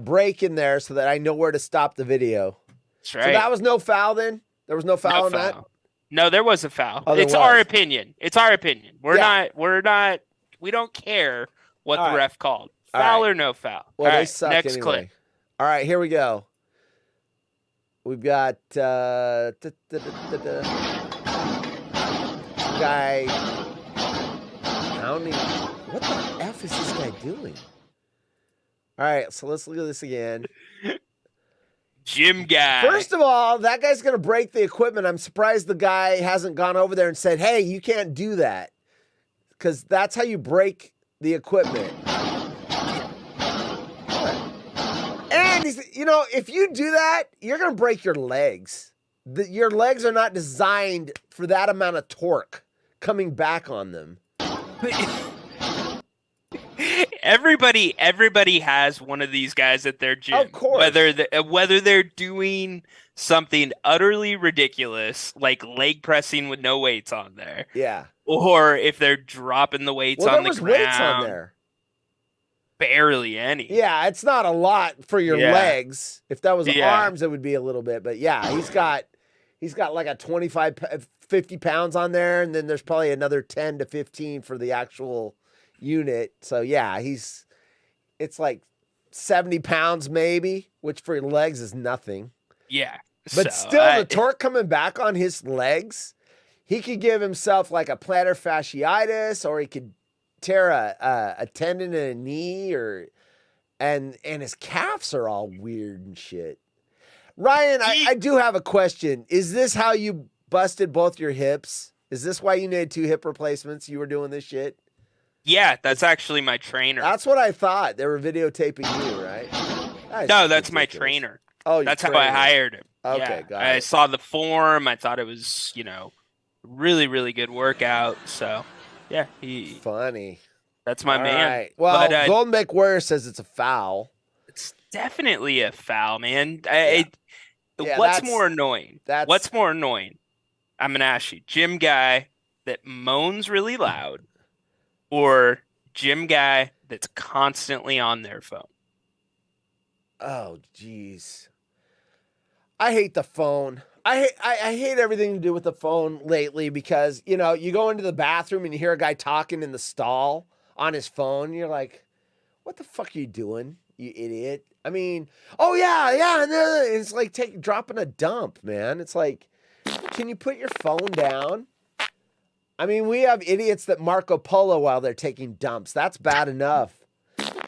break in there so that I know where to stop the video. That's So right. that was no foul then? There was no foul No on that? foul. No, there was a foul. Oh, there It's our was. opinion. It's our opinion. We're Yeah. not we don't care what All the right. ref called. All Foul right. or no foul. Well, All they right, suck next anyway. clip. All right, here we go. We've got guy. Pounding. What the F is this guy doing? All right, so let's look at this again. Gym guy. First of all, that guy's going to break the equipment. I'm surprised the guy hasn't gone over there and said, hey, you can't do that. Because that's how you break the equipment. And, if you do that, you're going to break your legs. Your legs are not designed for that amount of torque coming back on them. Everybody has one of these guys at their gym. Of course. Whether they're doing something utterly ridiculous, like leg pressing with no weights on there. Yeah. Or if they're dropping the weights on the ground. There was weights on there. Barely any. Yeah, it's not a lot for your legs. If that was arms, it would be a little bit. But yeah, he's got like a 50 pounds on there, and then there's probably another 10 to 15 for the actual unit. So yeah, it's like 70 pounds maybe, which for your legs is nothing. Yeah. But still, the torque coming back on his legs, he could give himself like a plantar fasciitis, or he could tear a tendon in a knee, and his calves are all weird and shit. Ryan, I do have a question. Is this how you busted both your hips? Is this why you needed 2 hip replacements? You were doing this shit? Yeah, that's actually my trainer. That's what I thought. They were videotaping you, right? No, that's my trainer. Oh, that's how I hired him. Okay, got it. I saw the form. I thought it was, really, really good workout. So, yeah, funny. That's my man. Right. Well, Golden Make Warrior says it's a foul. It's definitely a foul, man. What's more annoying? What's more annoying? I'm gonna ask you, gym guy that moans really loud, or gym guy that's constantly on their phone? Oh, jeez. I hate the phone. I hate everything to do with the phone lately because, you go into the bathroom and you hear a guy talking in the stall on his phone. And you're like, what the fuck are you doing, you idiot? I mean, oh, yeah. And it's like dropping a dump, man. It's like, can you put your phone down? I mean, we have idiots that Marco Polo while they're taking dumps. That's bad enough.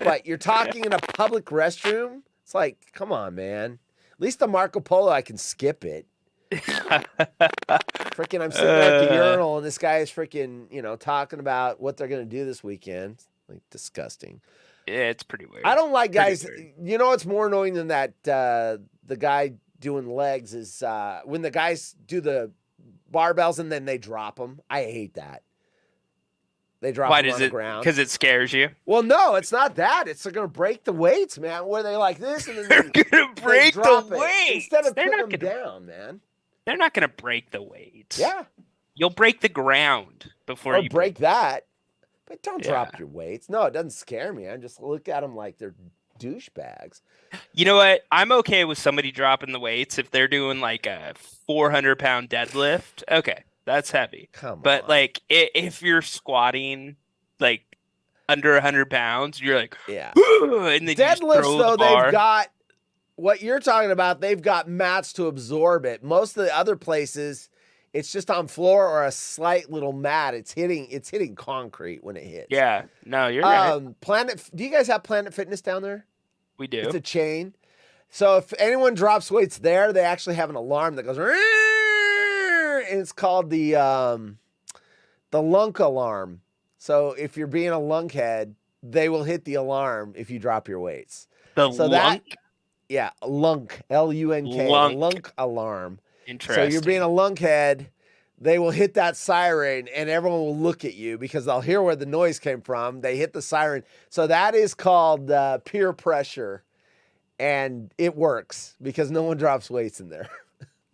But you're talking in a public restroom? It's like, come on, man. At least the Marco Polo, I can skip it. Freaking, I'm sitting there at the urinal, and this guy is freaking, talking about what they're going to do this weekend. Like, disgusting. Yeah, it's pretty weird. I don't like guys. You know what's more annoying than that? The guy doing legs is when the guys do the barbells and then they drop them. I hate that. They drop them on the ground. Because it scares you? Well, no, it's not that. It's they're going to break the weights, man. Where they like this and then they're going to break the weights. Instead of putting them down, man. They're not going to break the weights. Yeah. You'll break the ground before you break that. But don't drop your weights. No, it doesn't scare me. I just look at them like they're douchebags. You know what? I'm okay with somebody dropping the weights if they're doing like a 400-pound deadlift. Okay, that's heavy. But like if you're squatting like under 100 pounds, you're like, and then deadlifts though, they've got what you're talking about. They've got mats to absorb it. Most of the other places, it's just on floor or a slight little mat. It's hitting concrete when it hits. Yeah, no, you're right. Do you guys have Planet Fitness down there? We do. It's a chain. So if anyone drops weights there, they actually have an alarm that goes, and it's called the lunk alarm. So if you're being a lunkhead, they will hit the alarm if you drop your weights. Lunk? Yeah, lunk, L-U-N-K, lunk alarm. Interesting. So you're being a lunkhead, they will hit that siren and everyone will look at you because they'll hear where the noise came from. They hit the siren. So that is called peer pressure, and it works because no one drops weights in there.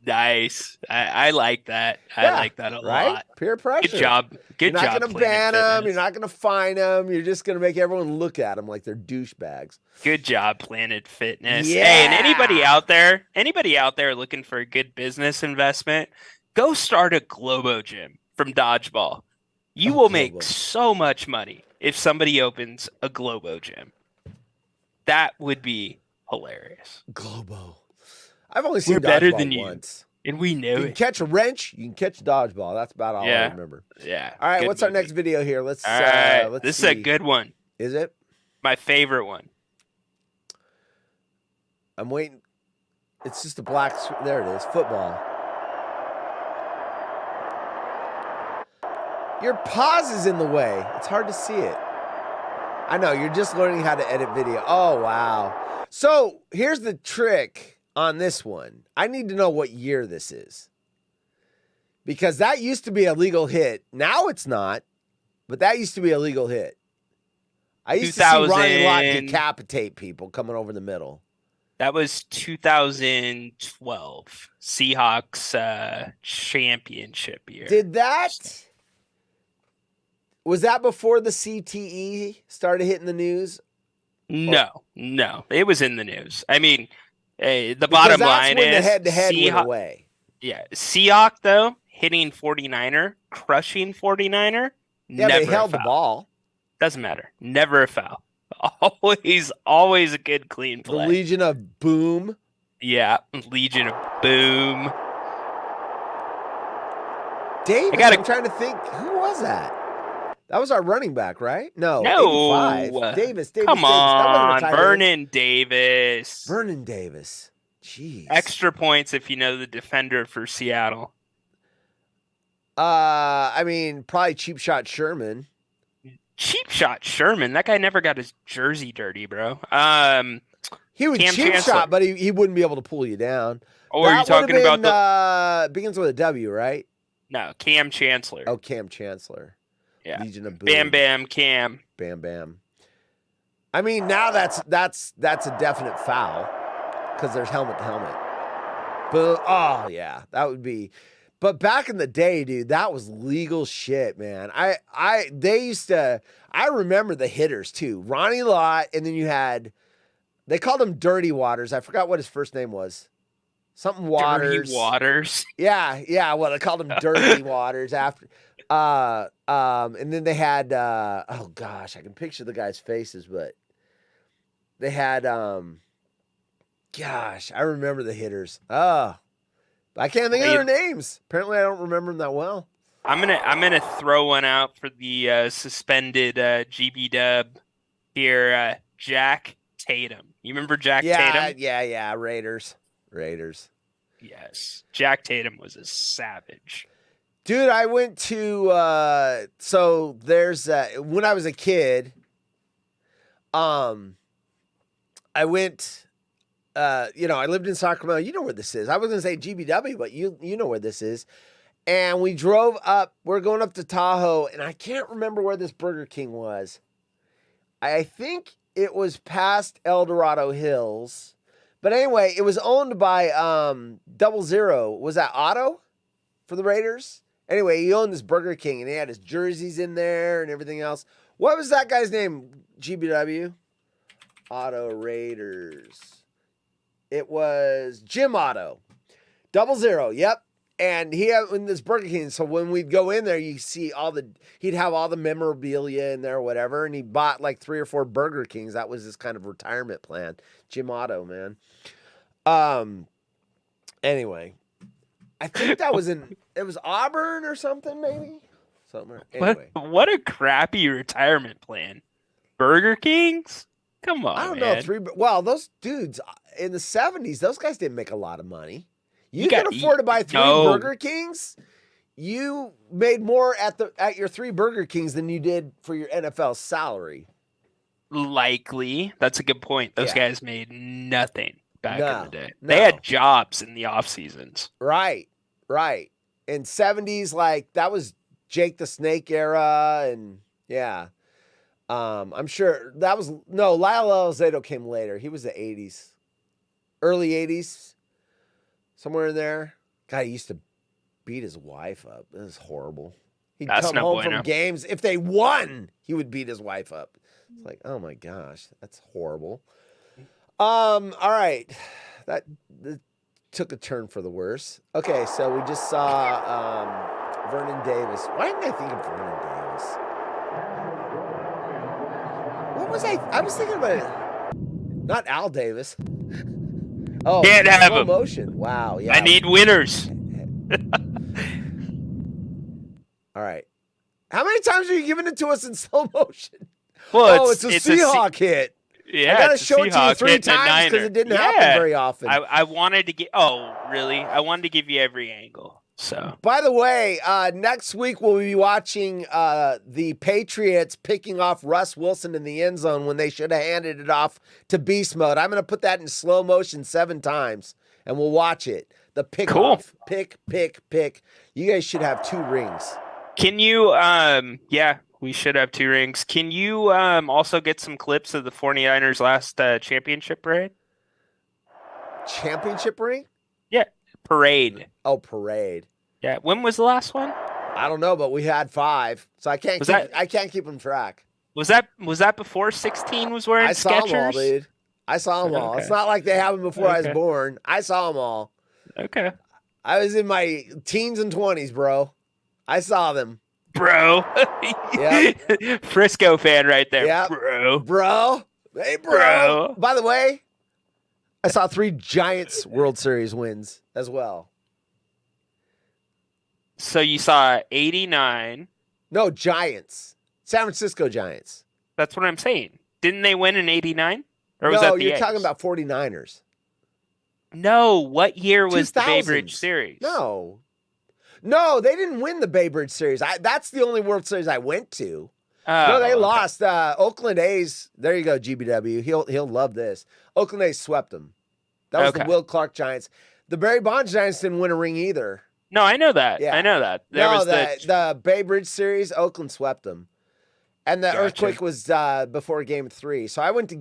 Nice. I like that. I like that a lot. Peer pressure. Good job. Good job. You're not going to ban them. You're not going to fine them. You're just going to make everyone look at them like they're douchebags. Good job, Planet Fitness. Yeah. Hey, and anybody out there looking for a good business investment, go start a Globo gym from Dodgeball. You will make so much money if somebody opens a Globo gym. That would be hilarious. Globo. I've only seen We're better dodgeball than you. once. And we know You can it. catch a wrench, you can catch a dodgeball. That's about all I remember. Yeah. All right, good what's our movie. next video here? Let's All right. let's This see. is a good one. Is it? My favorite one. I'm waiting. It's just a black. There it is. Football. Your pause is in the way. It's hard to see it. I know. You're just learning how to edit video. Oh, wow. So here's the trick on this one. I need to know what year this is. Because that used to be a legal hit. Now it's not. But that used to be a legal hit. I used to see Ronnie Lott decapitate people coming over the middle. That was 2012 Seahawks championship year. Did that? Was that before the CTE started hitting the news? No. It was in the news. I mean, the bottom line is the head-to-head went away. Yeah, Seahawk though hitting 49er, crushing 49er. Yeah, never they held a the foul. ball. Doesn't matter. Never a foul. Always a good clean The play. Legion of Boom. Yeah, Legion of Boom. Davis, I'm trying to think. Who was that? That was our running back, right? No. 85. Davis. Come on, Vernon Davis. Vernon Davis. Jeez. Extra points if you know the defender for Seattle. I mean, probably Cheap Shot Sherman. Cheap Shot Sherman. That guy never got his jersey dirty, bro. He would Cam cheap Chancellor. shot, but he wouldn't be able to pull you down. Oh, are you talking about the begins with a W, right? No, Cam Chancellor. Oh, Cam Chancellor. Yeah. Legion of Boom. Bam Bam Cam. Bam Bam. I mean, now that's a definite foul because there's helmet to helmet. But oh yeah, that would be. But back in the day, dude, that was legal shit, man. I remember the hitters too. Ronnie Lott, and then you had, they called him Dirty Waters. I forgot what his first name was. Something Waters. Dirty Waters. Yeah. Well, they called him Dirty Waters after. And then they had oh gosh, I can picture the guys' faces, but they had gosh, I remember the hitters. I can't think of their names. Apparently I don't remember them that well. I'm gonna throw one out for the suspended GB Dub here. Jack Tatum. You remember Jack Tatum? Yeah. Raiders. Yes. Jack Tatum was a savage. Dude, I went to so there's when I was a kid, I went I lived in Sacramento. You know where this is. I was gonna say GBW, but you know where this is. And we drove up, we're going up to Tahoe, and I can't remember where this Burger King was. I think it was past El Dorado Hills. But anyway, it was owned by 00. Was that Otto for the Raiders? Anyway, he owned this Burger King, and he had his jerseys in there and everything else. What was that guy's name, GBW? Otto Raiders. It was Jim Otto. 00, yep. And he had in this Burger King. So when we'd go in there, you see he'd have all the memorabilia in there or whatever. And he bought like 3 or 4 Burger Kings. That was his kind of retirement plan. Jim Otto, man. Anyway, I think that was it was Auburn or something, maybe? Somewhere. Anyway. What a crappy retirement plan. Burger Kings? Come on, I don't man. know. Well, those dudes in the 70s, those guys didn't make a lot of money. You can afford to buy 3 Burger Kings. You made more at your 3 Burger Kings than you did for your NFL salary. Likely. That's a good point. Those guys made nothing back in the day. No. They had jobs in the off seasons. Right. In 70s, like that was Jake the Snake era, and yeah. I'm sure that was Lyle Elizondo came later. He was the 80s. Early 80s. Somewhere in there. God, he used to beat his wife up. It was horrible. He'd come home from games. If they won, he would beat his wife up. It's like, oh my gosh, that's horrible. All right. That took a turn for the worse. Okay, so we just saw Vernon Davis. Why didn't I think of Vernon Davis? What was I was thinking about it. Not Al Davis. Oh, Can't have slow them. motion. Wow. Yeah. I need winners. All right. How many times are you giving it to us in slow motion? Well, it's a Seahawk hit. Yeah, I gotta it's a show it to you Seahawk 3 hitting a times because niner. it didn't Yeah. happen very often. I wanted to get. Oh, really? I wanted to give you every angle. So By the way, next week we'll be watching the Patriots picking off Russ Wilson in the end zone when they should have handed it off to Beast Mode. I'm going to put that in slow motion 7 times, and we'll watch it. The pick off. Pick. You guys should have 2 rings. can you? Yeah, we should have 2 rings. Can you also get some clips of the 49ers last championship parade? Championship ring? Yeah, parade. Oh, parade. Yeah, when was the last one? I don't know, but we had 5, so I can't. I can't keep them track. Was that before 16 was wearing I saw them all, Skechers? dude. I saw them all. Okay. It's not like they happened before I was Okay. born. I saw them all. Okay, I was in my teens and 20s, bro. I saw them. bro. Yep. Frisco fan right there, Yep. bro. Bro. Hey, bro. Bro. By the way, I saw 3 Giants World Series wins as well. So you saw 89. No, Giants. San Francisco Giants. That's what I'm saying. Didn't they win in 89? Or was No, that the you're A's? talking about 49ers. No, what year was the Bay 2000s. Bridge series? No. No, they didn't win the Bay Bridge Series. That's the only World Series I went to. No, they okay. lost. Oakland A's. There you go, GBW. He'll love this. Oakland A's swept them. That was the Okay. Will Clark Giants. The Barry Bonds Giants didn't win a ring either. No, I know that. Yeah. I know that. There was the Bay Bridge Series, Oakland swept them. And the Gotcha. earthquake was before Game 3. So I went to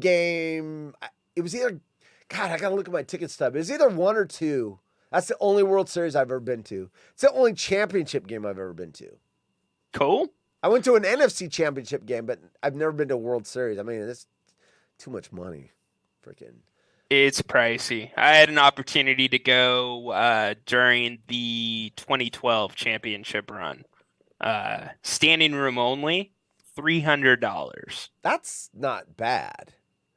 it was either, God, I got to look at my ticket stub. It was either 1 or 2. That's the only World Series I've ever been to. It's the only championship game I've ever been to. Cool. I went to an NFC championship game, but I've never been to a World Series. I mean, it's too much money. Freaking. It's pricey. I had an opportunity to go during the 2012 championship run. Standing room only, $300. That's not bad.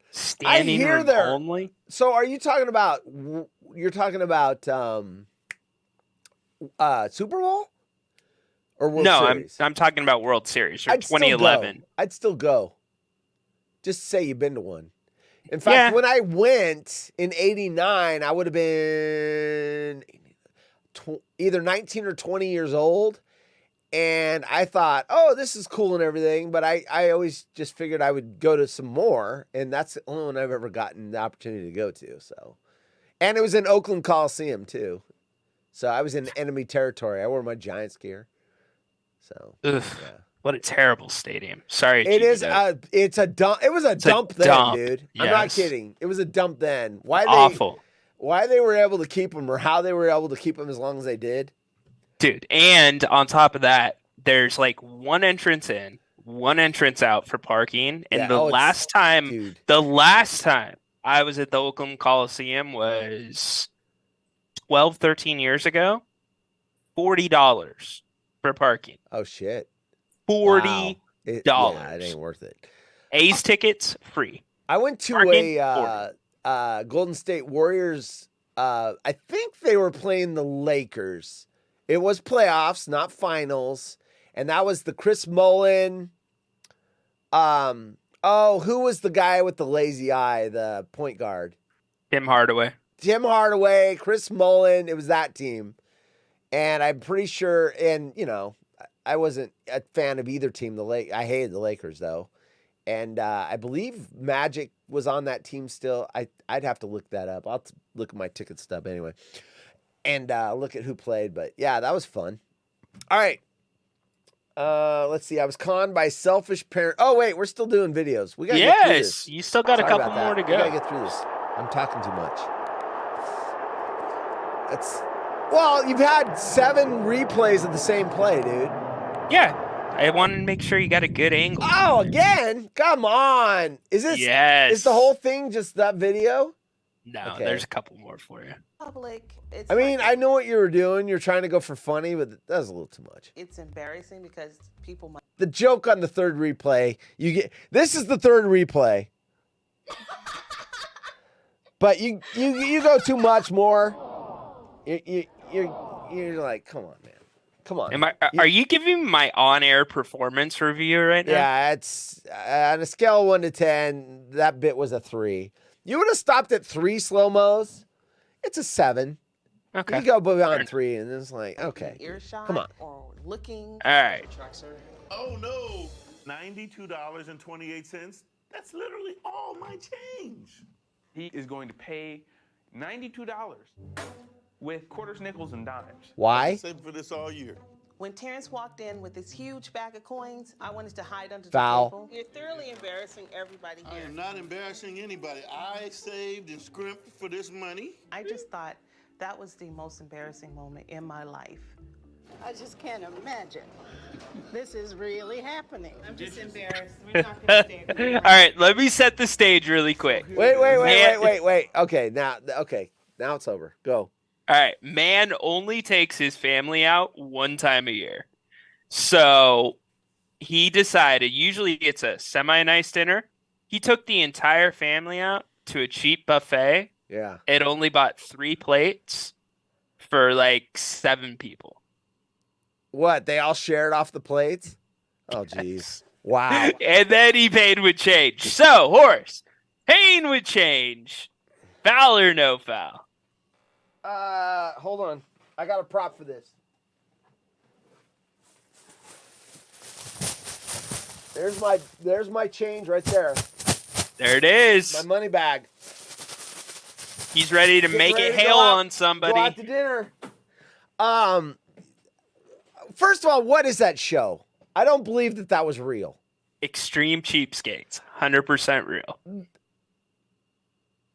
Standing hear room there- only? So are you talking about, Super Bowl? Or World No, Series? I'm talking about World Series or I'd still 2011. go. I'd still go. Just say you've been to one. In fact, Yeah. when I went in '89, I would have been either 19 or 20 years old. And I thought, oh, this is cool and everything. But I always just figured I would go to some more. And that's the only one I've ever gotten the opportunity to go to. So, and it was in Oakland Coliseum, too. So I was in enemy territory. I wore my Giants gear. So, Ugh, yeah. what a terrible stadium. Sorry, It is. GBW. It's a dump. It was a dump then, dump, dude. I'm not yes. kidding. It was a dump then. Awful. Why they were able to keep them, or how they were able to keep them as long as they did? Dude, and on top of that, there's like one entrance in, one entrance out for parking. And Yeah, the it's- last time dude. I was at the Oakland Coliseum was 12, 13 years ago. $40 for parking. Oh shit. $40. Wow. Yeah, it ain't worth it. A's tickets free. I went to Parking, a Golden State Warriors. I think they were playing the Lakers. It was playoffs, not finals, and that was the Chris Mullin. Who was the guy with the lazy eye, the point guard? Tim Hardaway. Tim Hardaway, Chris Mullin. It was that team, and I'm pretty sure. And I wasn't a fan of either team. I hated the Lakers though. And I believe Magic was on that team still. I'd have to look that up. I'll look at my ticket stub anyway. And look at who played. But, yeah, that was fun. All right. Let's see. I was conned by selfish parent. Oh, wait. We're still doing videos. We gotta get through Yes, this. you still got a Sorry couple about that. more to We got to go. get through this. I'm talking too much. Well, you've had 7 replays of the same play, dude. Yeah, I wanted to make sure you got a good angle. Oh, again? Come on. Is this? Yes. Is the whole thing just that video? No, Okay. there's a couple more for you. Public. It's I mean, I know what you were doing. You're trying to go for funny, but that was a little too much. it's embarrassing because people might. The joke on the third replay, this is the third replay. But you go too much more. You're like, come on, man. Come on. Are you giving me my on-air performance review right now? Yeah, it's on a scale of 1 to 10. That bit was a 3. You would have stopped at 3 slow-mos. It's a 7. Okay. You go beyond 3, and it's like, okay, Earshot come on. or looking. All right. Oh no, $92.28. That's literally all my change. He is going to pay $92 with quarters, nickels, and dimes. Why? Saving for this all year. When Terrence walked in with this huge bag of coins, I wanted to hide under Foul. the table. You're thoroughly embarrassing everybody I here. am not embarrassing anybody. I saved and scrimped for this money. I just thought that was the most embarrassing moment in my life. I just can't imagine. This is really happening. I'm just embarrassed. We're not going to stand here. All right, let me set the stage really quick. Wait. Okay, now it's over. Go. All right, man only takes his family out one time a year. So he decided, usually it's a semi-nice dinner. He took the entire family out to a cheap buffet. Yeah. It only bought 3 plates for like 7 people. What? They all shared off the plates? Oh, jeez. Wow. And then he paid with change. So, Horace, paying with change. Foul or no foul? Hold on. I got a prop for this. There's my change right there. There it is. My money bag. He's ready to make it hail on somebody. Go out to dinner. First of all, what is that show? I don't believe that was real. Extreme Cheapskates. 100% real.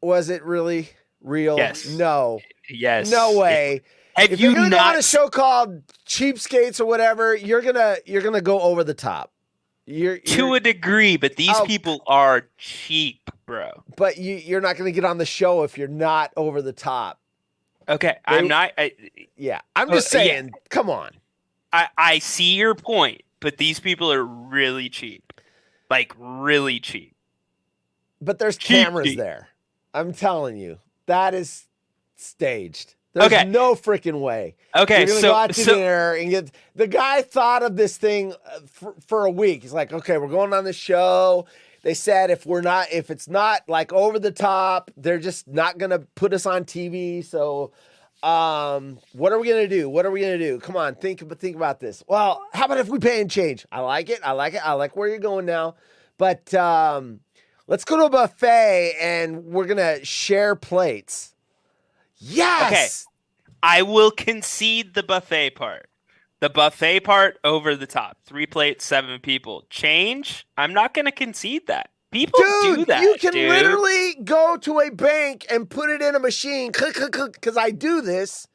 Was it really real? Yes. No. Yes. No way. If you're gonna go on a show called Cheapskates or whatever, you're gonna go over the top. You're to a degree, but these people are cheap, bro. But you're not gonna get on the show if you're not over the top. Okay, I'm not. I'm just saying. Yeah. Come on. I see your point, but these people are really cheap, like really cheap. But there's cameras there. I'm telling you, that is staged. There's no freaking way. Okay, you're gonna go out to dinner and get. The guy thought of this thing for a week. He's like, okay, we're going on the show. They said if it's not like over the top, they're just not gonna put us on TV. So, what are we gonna do? What are we gonna do? Come on, think about this. Well, how about if we pay and change? I like it. I like where you're going now. But let's go to a buffet and we're gonna share plates. Yes. Okay. I will concede the buffet part. The buffet part over the top. 3 plates, 7 people. Change? I'm not going to concede that. People do that. You can literally go to a bank and put it in a machine, because I do this,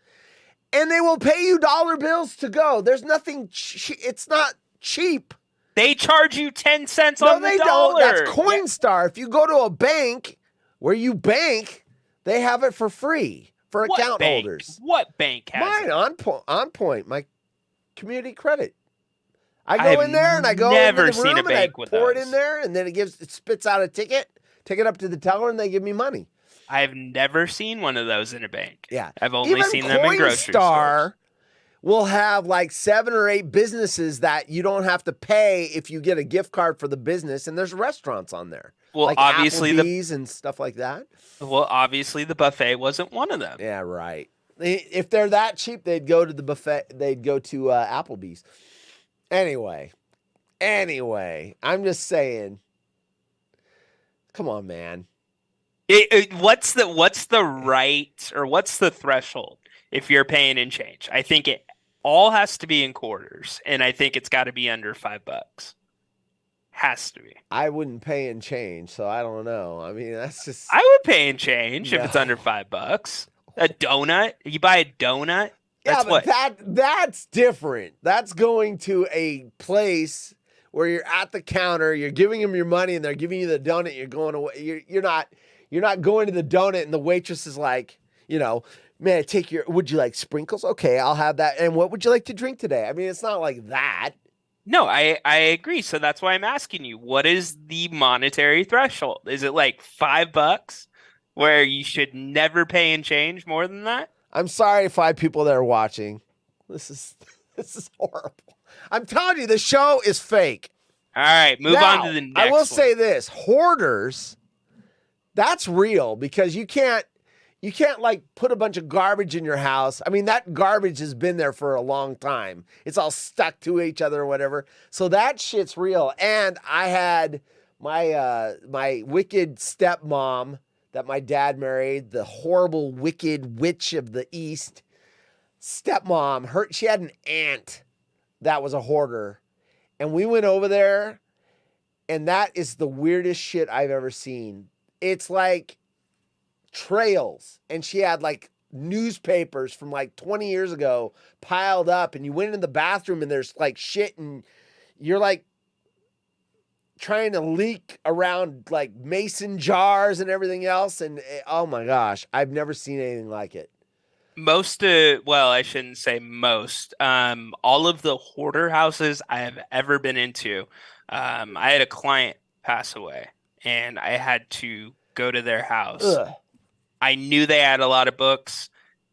and they will pay you dollar bills to go. There's nothing. It's not cheap. They charge you 10 cents on the dollar. No, they don't. That's Coinstar. If you go to a bank where you bank, they have it for free for account holders. What bank has mine? It? On point. My community credit. I go in there and I go over the room and I pour it in there, and then it spits out a ticket. Take it up to the teller and they give me money. I've never seen one of those in a bank. Yeah, I've only seen them in grocery Coinstar stores. Will have like 7 or 8 businesses that you don't have to pay if you get a gift card for the business, and there's restaurants on there. Well, like obviously Applebee's and stuff like that. Well, obviously the buffet wasn't one of them. Yeah, right. If they're that cheap, they'd go to the buffet. They'd go to Applebee's. Anyway, I'm just saying. Come on, man. What's the right, or what's the threshold if you're paying in change? I think it all has to be in quarters, and I think it's got to be under $5. Has to be. I wouldn't pay in change, so I don't know. I mean, that's just. I would pay in change if it's under $5. A donut? You buy a donut? That's but that's different. That's going to a place where you're at the counter, you're giving them your money, and they're giving you the donut. You're going away. You're not going to the donut, and the waitress is like, man, would you like sprinkles? Okay, I'll have that. And what would you like to drink today? I mean, it's not like that. No, I agree. So that's why I'm asking you, what is the monetary threshold? Is it like $5? where you should never pay in change more than that? I'm sorry, 5 people that are watching. This is horrible. I'm telling you, the show is fake. All right, move Now, on to the next I will one. say this: hoarders, that's real because you can't like put a bunch of garbage in your house. I mean, that garbage has been there for a long time. It's all stuck to each other or whatever. So that shit's real. And I had my wicked stepmom that my dad married, the horrible, wicked witch of the East. Stepmom, she had an aunt that was a hoarder. And we went over there, and that is the weirdest shit I've ever seen. It's like trails, and she had like newspapers from like 20 years ago piled up, and you went in the bathroom and there's like shit, and you're like trying to leak around like mason jars and everything else. And oh my gosh, I've never seen anything like it. Well, I shouldn't say most. All of the hoarder houses I have ever been into, I had a client pass away, and I had to go to their house. Ugh. I knew they had a lot of books,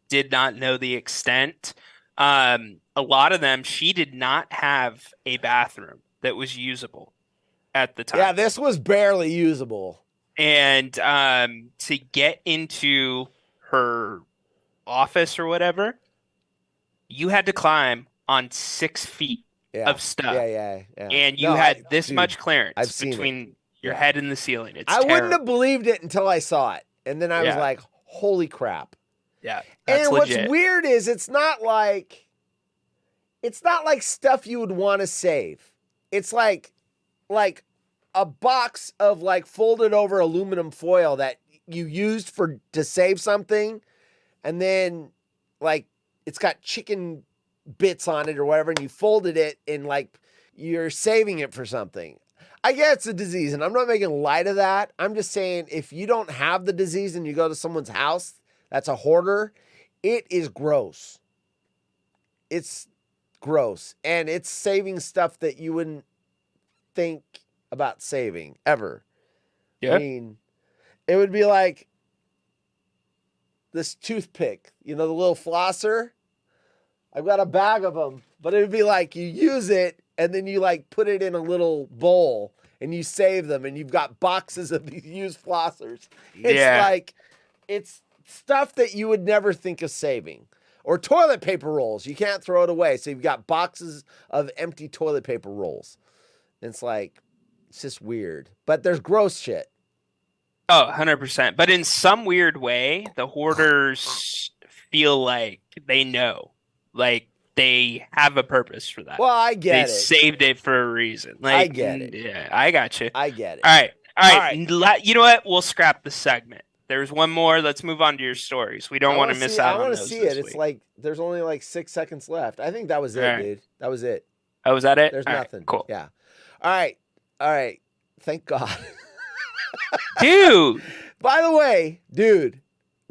did not know the extent. A lot of them, she did not have a bathroom that was usable at the time. Yeah, this was barely usable. And to get into her office or whatever, you had to climb on 6 feet of stuff. Yeah. And you had this much clearance between your head and the ceiling. It's I wouldn't terrible. have believed it until I saw it. And then I was like, holy crap. Yeah. And legit. what's weird is it's not like stuff you would want to save. It's like a box of like folded over aluminum foil that you used to save something, and then like it's got chicken bits on it or whatever, and you folded it and like you're saving it for something. I get it's a disease, and I'm not making light of that. I'm just saying if you don't have the disease and you go to someone's house that's a hoarder, it is gross. It's gross. And it's saving stuff that you wouldn't think about saving ever. Yeah. I mean, it would be like this toothpick, the little flosser. I've got a bag of them, but it would be like you use it and then you like put it in a little bowl and you save them, and you've got boxes of these used flossers. It's stuff that you would never think of saving. Or toilet paper rolls. You can't throw it away. So you've got boxes of empty toilet paper rolls. And it's just weird. But there's gross shit. Oh, 100%. But in some weird way, the hoarders feel like they know. Like they have a purpose for that. Well, I get they it. saved it for a reason. Like, I get it. Yeah, I got you. I get it. All right. You know what? We'll scrap the segment. There's one more. Let's move on to your stories. We don't want to miss out on those. I want to see it. It's like there's only like 6 seconds left. I think that was it, dude. That was it. Oh, was that it? There's All nothing. Right, cool. Yeah. All right. Thank God. Dude. By the way, dude,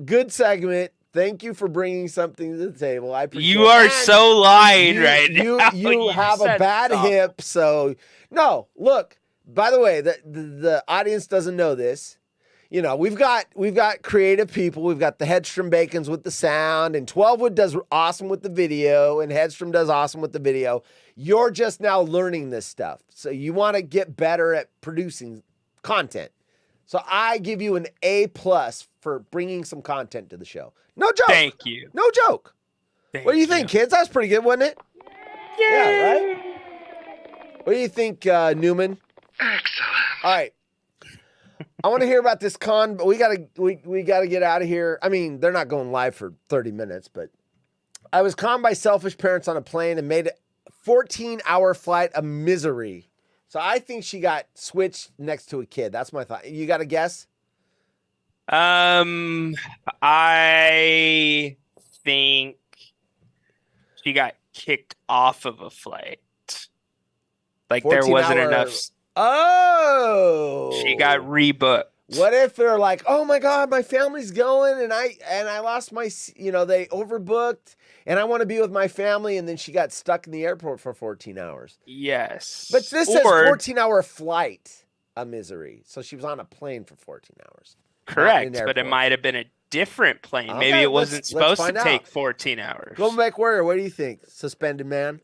good segment. Thank you for bringing something to the table. I appreciate it. You are so lying right now. You have a bad hip, so no. Look. By the way, the audience doesn't know this. We've got creative people. We've got the Headstrom Bacons with the sound, and 12wood does awesome with the video, and Headstrom does awesome with the video. You're just now learning this stuff. So you want to get better at producing content. So I give you an A+ for bringing some content to the show. No joke. Thank you. No joke. What do you think, kids? That was pretty good, wasn't it? Yeah, right? What do you think, Newman? Excellent. All right. I want to hear about this con, but we gotta get out of here. I mean, they're not going live for 30 minutes, but I was conned by selfish parents on a plane and made a 14-hour flight a misery. So I think she got switched next to a kid. That's my thought. You got a guess? I think she got kicked off of a flight. Like there wasn't enough. Oh, she got rebooked. What if they're like, oh my God, my family's going and I lost my, they overbooked and I want to be with my family, and then she got stuck in the airport for 14 hours. Yes. But this says 14-hour flight, a misery. So she was on a plane for 14 hours. Correct, an but it airport. might have been a different plane. Okay, Maybe it let's wasn't supposed to find take out. 14 hours. Go Mike Warrior, what do you think? Suspended man?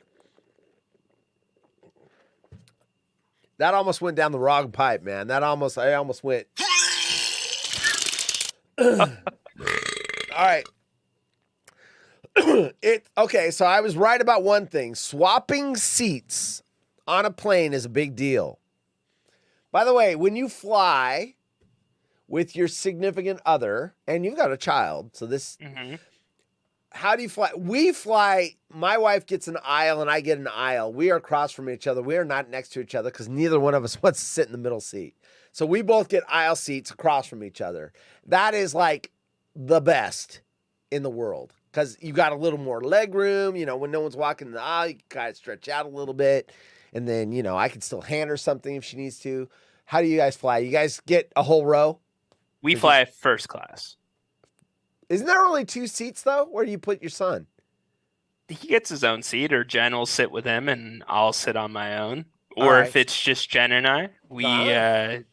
That almost went down the wrong pipe, man. I almost went. All right. Okay, so I was right about one thing. Swapping seats on a plane is a big deal. By the way, when you fly with your significant other, and you've got a child, so this, how do you fly? We fly, my wife gets an aisle and I get an aisle. We are across from each other. We are not next to each other because neither one of us wants to sit in the middle seat. So we both get aisle seats across from each other. That is like the best in the world because you got a little more leg room. You know, when no one's walking in the aisle, you can kind of stretch out a little bit. And then, you know, I can still hand her something if she needs to. How do you guys fly? You guys get a whole row? We fly first class. Isn't there only 2 seats, though? Where do you put your son? He gets his own seat, or Jen will sit with him, and I'll sit on my own. Or if it's just Jen and I, we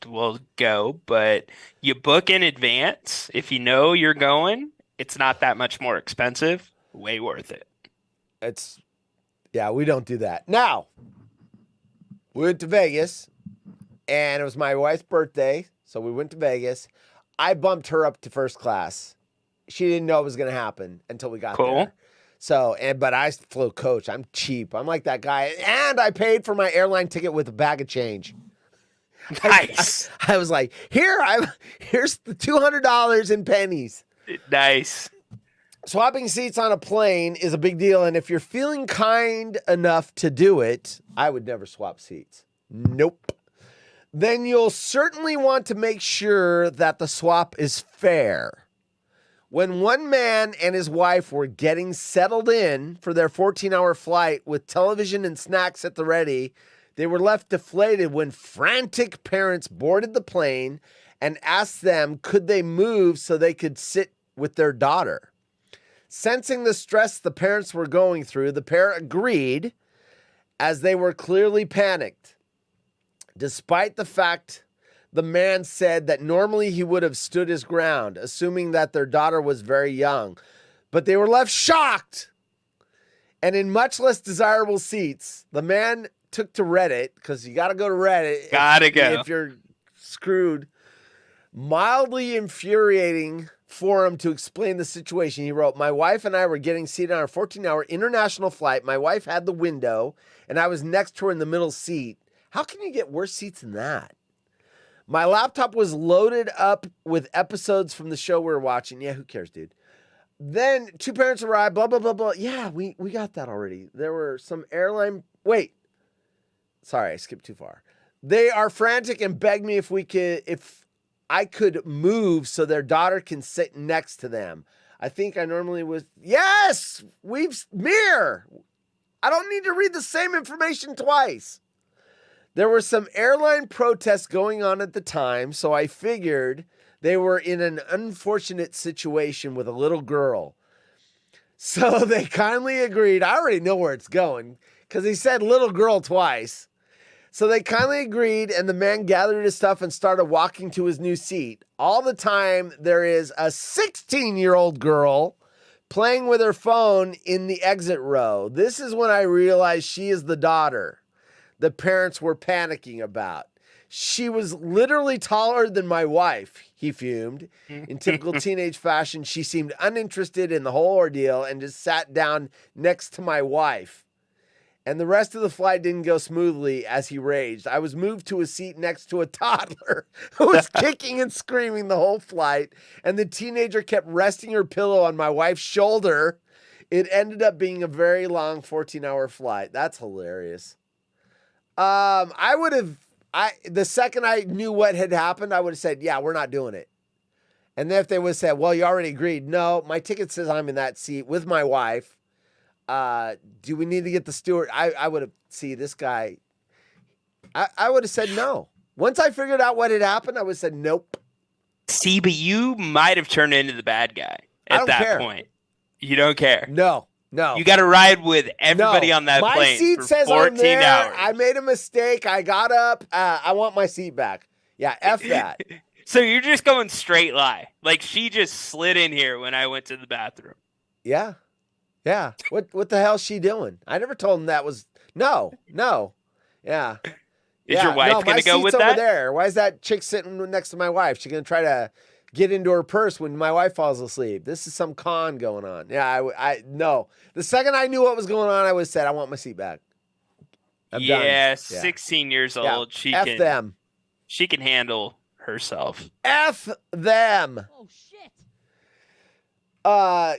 will go. But you book in advance. If you know you're going, it's not that much more expensive. Way worth it. Yeah, we don't do that. Now, we went to Vegas, and it was my wife's birthday, so we went to Vegas. I bumped her up to first class. She didn't know it was going to happen until we got there. So, but I flew coach. I'm cheap. I'm like that guy. And I paid for my airline ticket with a bag of change. Nice. I was like, here's the $200 in pennies. Nice. Swapping seats on a plane is a big deal. And if you're feeling kind enough to do it, I would never swap seats. Nope. Then you'll certainly want to make sure that the swap is fair. When one man and his wife were getting settled in for their 14-hour flight with television and snacks at the ready, they were left deflated when frantic parents boarded the plane and asked them could they move so they could sit with their daughter. Sensing the stress the parents were going through, the pair agreed as they were clearly panicked. Despite the fact the man said that normally he would have stood his ground, assuming that their daughter was very young. But they were left shocked. And in much less desirable seats, the man took to Reddit, because you got to go to Reddit. If you're screwed. Mildly infuriating forum to explain the situation. He wrote, my wife and I were getting seated on a 14-hour international flight. My wife had the window, and I was next to her in the middle seat. How can you get worse seats than that? My laptop was loaded up with episodes from the show we were watching. Yeah, who cares, dude? Then 2 parents arrived, blah, blah, blah, blah. Yeah, we got that already. There were some airline... Wait. Sorry, I skipped too far. They are frantic and begged me if I could move so their daughter can sit next to them. I think I normally was... Yes! Mirror! I don't need to read the same information twice. There were some airline protests going on at the time, so I figured they were in an unfortunate situation with a little girl. So they kindly agreed. I already know where it's going because he said little girl twice. So they kindly agreed, and the man gathered his stuff and started walking to his new seat. All the time, there is a 16-year-old girl playing with her phone in the exit row. This is when I realized she is the daughter the parents were panicking about. She was literally taller than my wife, he fumed. In typical teenage fashion, she seemed uninterested in the whole ordeal and just sat down next to my wife. And the rest of the flight didn't go smoothly as he raged. I was moved to a seat next to a toddler who was kicking and screaming the whole flight, and the teenager kept resting her pillow on my wife's shoulder. It ended up being a very long 14-hour flight. That's hilarious. The second I knew what had happened, I would have said, yeah, we're not doing it. And then if they would have said, well, you already agreed. No, my ticket says I'm in that seat with my wife. Do we need to get the steward? I would have, this guy, I would have said no. Once I figured out what had happened, I would have said nope. See, but you might have turned into the bad guy at that point. You don't care. No. You got to ride with everybody on that plane. My seat for says 14 I'm there. hours. I made a mistake. I got up. I want my seat back. Yeah, F that. So you're just going straight lie. Like she just slid in here when I went to the bathroom. Yeah. Yeah. What the hell's she doing? I never told him that was no. Yeah. Is your wife gonna go with over that? there. Why is that chick sitting next to my wife? She's gonna try to get into her purse when my wife falls asleep. This is some con going on. Yeah, I no. The second I knew what was going on, I would have said, I want my seat back. I'm done. 16 years Yeah. old. She F can them. She can handle herself. F them. Oh shit.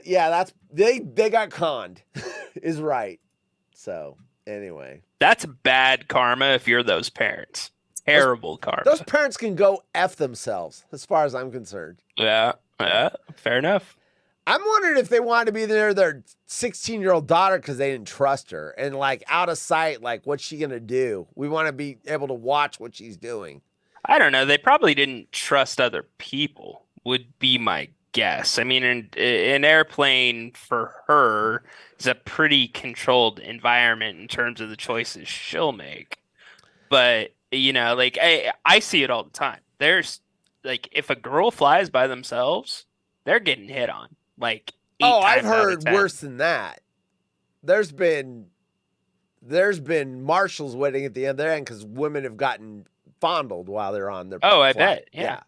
Yeah, that's they got conned. Is right. So anyway. That's bad karma if you're those parents. Terrible karma. Those parents can go F themselves, as far as I'm concerned. Yeah, fair enough. I'm wondering if they wanted to be their 16-year-old daughter because they didn't trust her. And, like, out of sight, like, what's she going to do? We want to be able to watch what she's doing. I don't know. They probably didn't trust other people, would be my guess. I mean, an airplane for her is a pretty controlled environment in terms of the choices she'll make. But, you know, like, I see it all the time. There's, like, if a girl flies by themselves, they're getting hit on. Like, I've heard worse than that. There's been marshals waiting at the end there because women have gotten fondled while they're on their I flight. bet.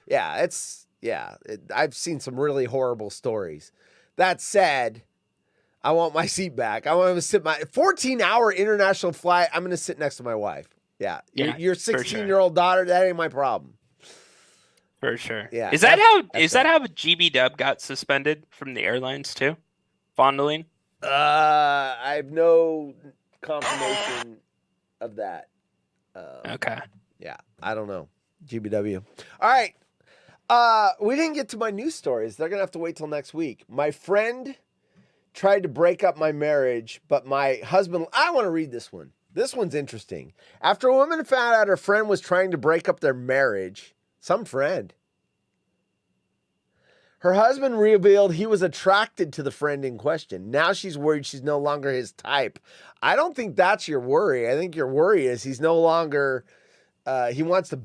Yeah. I've seen some really horrible stories. That said, I want my seat back. I want to sit 14-hour international flight. I'm going to sit next to my wife. Yeah. Your 16-year-old daughter, that ain't my problem. For sure. Yeah. Is that how GB Dub got suspended from the airlines too? Fondling? I have no confirmation of that. Okay. Yeah, I don't know. GBW. All right. We didn't get to my news stories. They're going to have to wait till next week. My friend tried to break up my marriage, but my husband, I want to read this one. This one's interesting. After a woman found out her friend was trying to break up their marriage, some friend, her husband revealed he was attracted to the friend in question. Now she's worried she's no longer his type. I don't think that's your worry. I think your worry is he's no longer, he wants to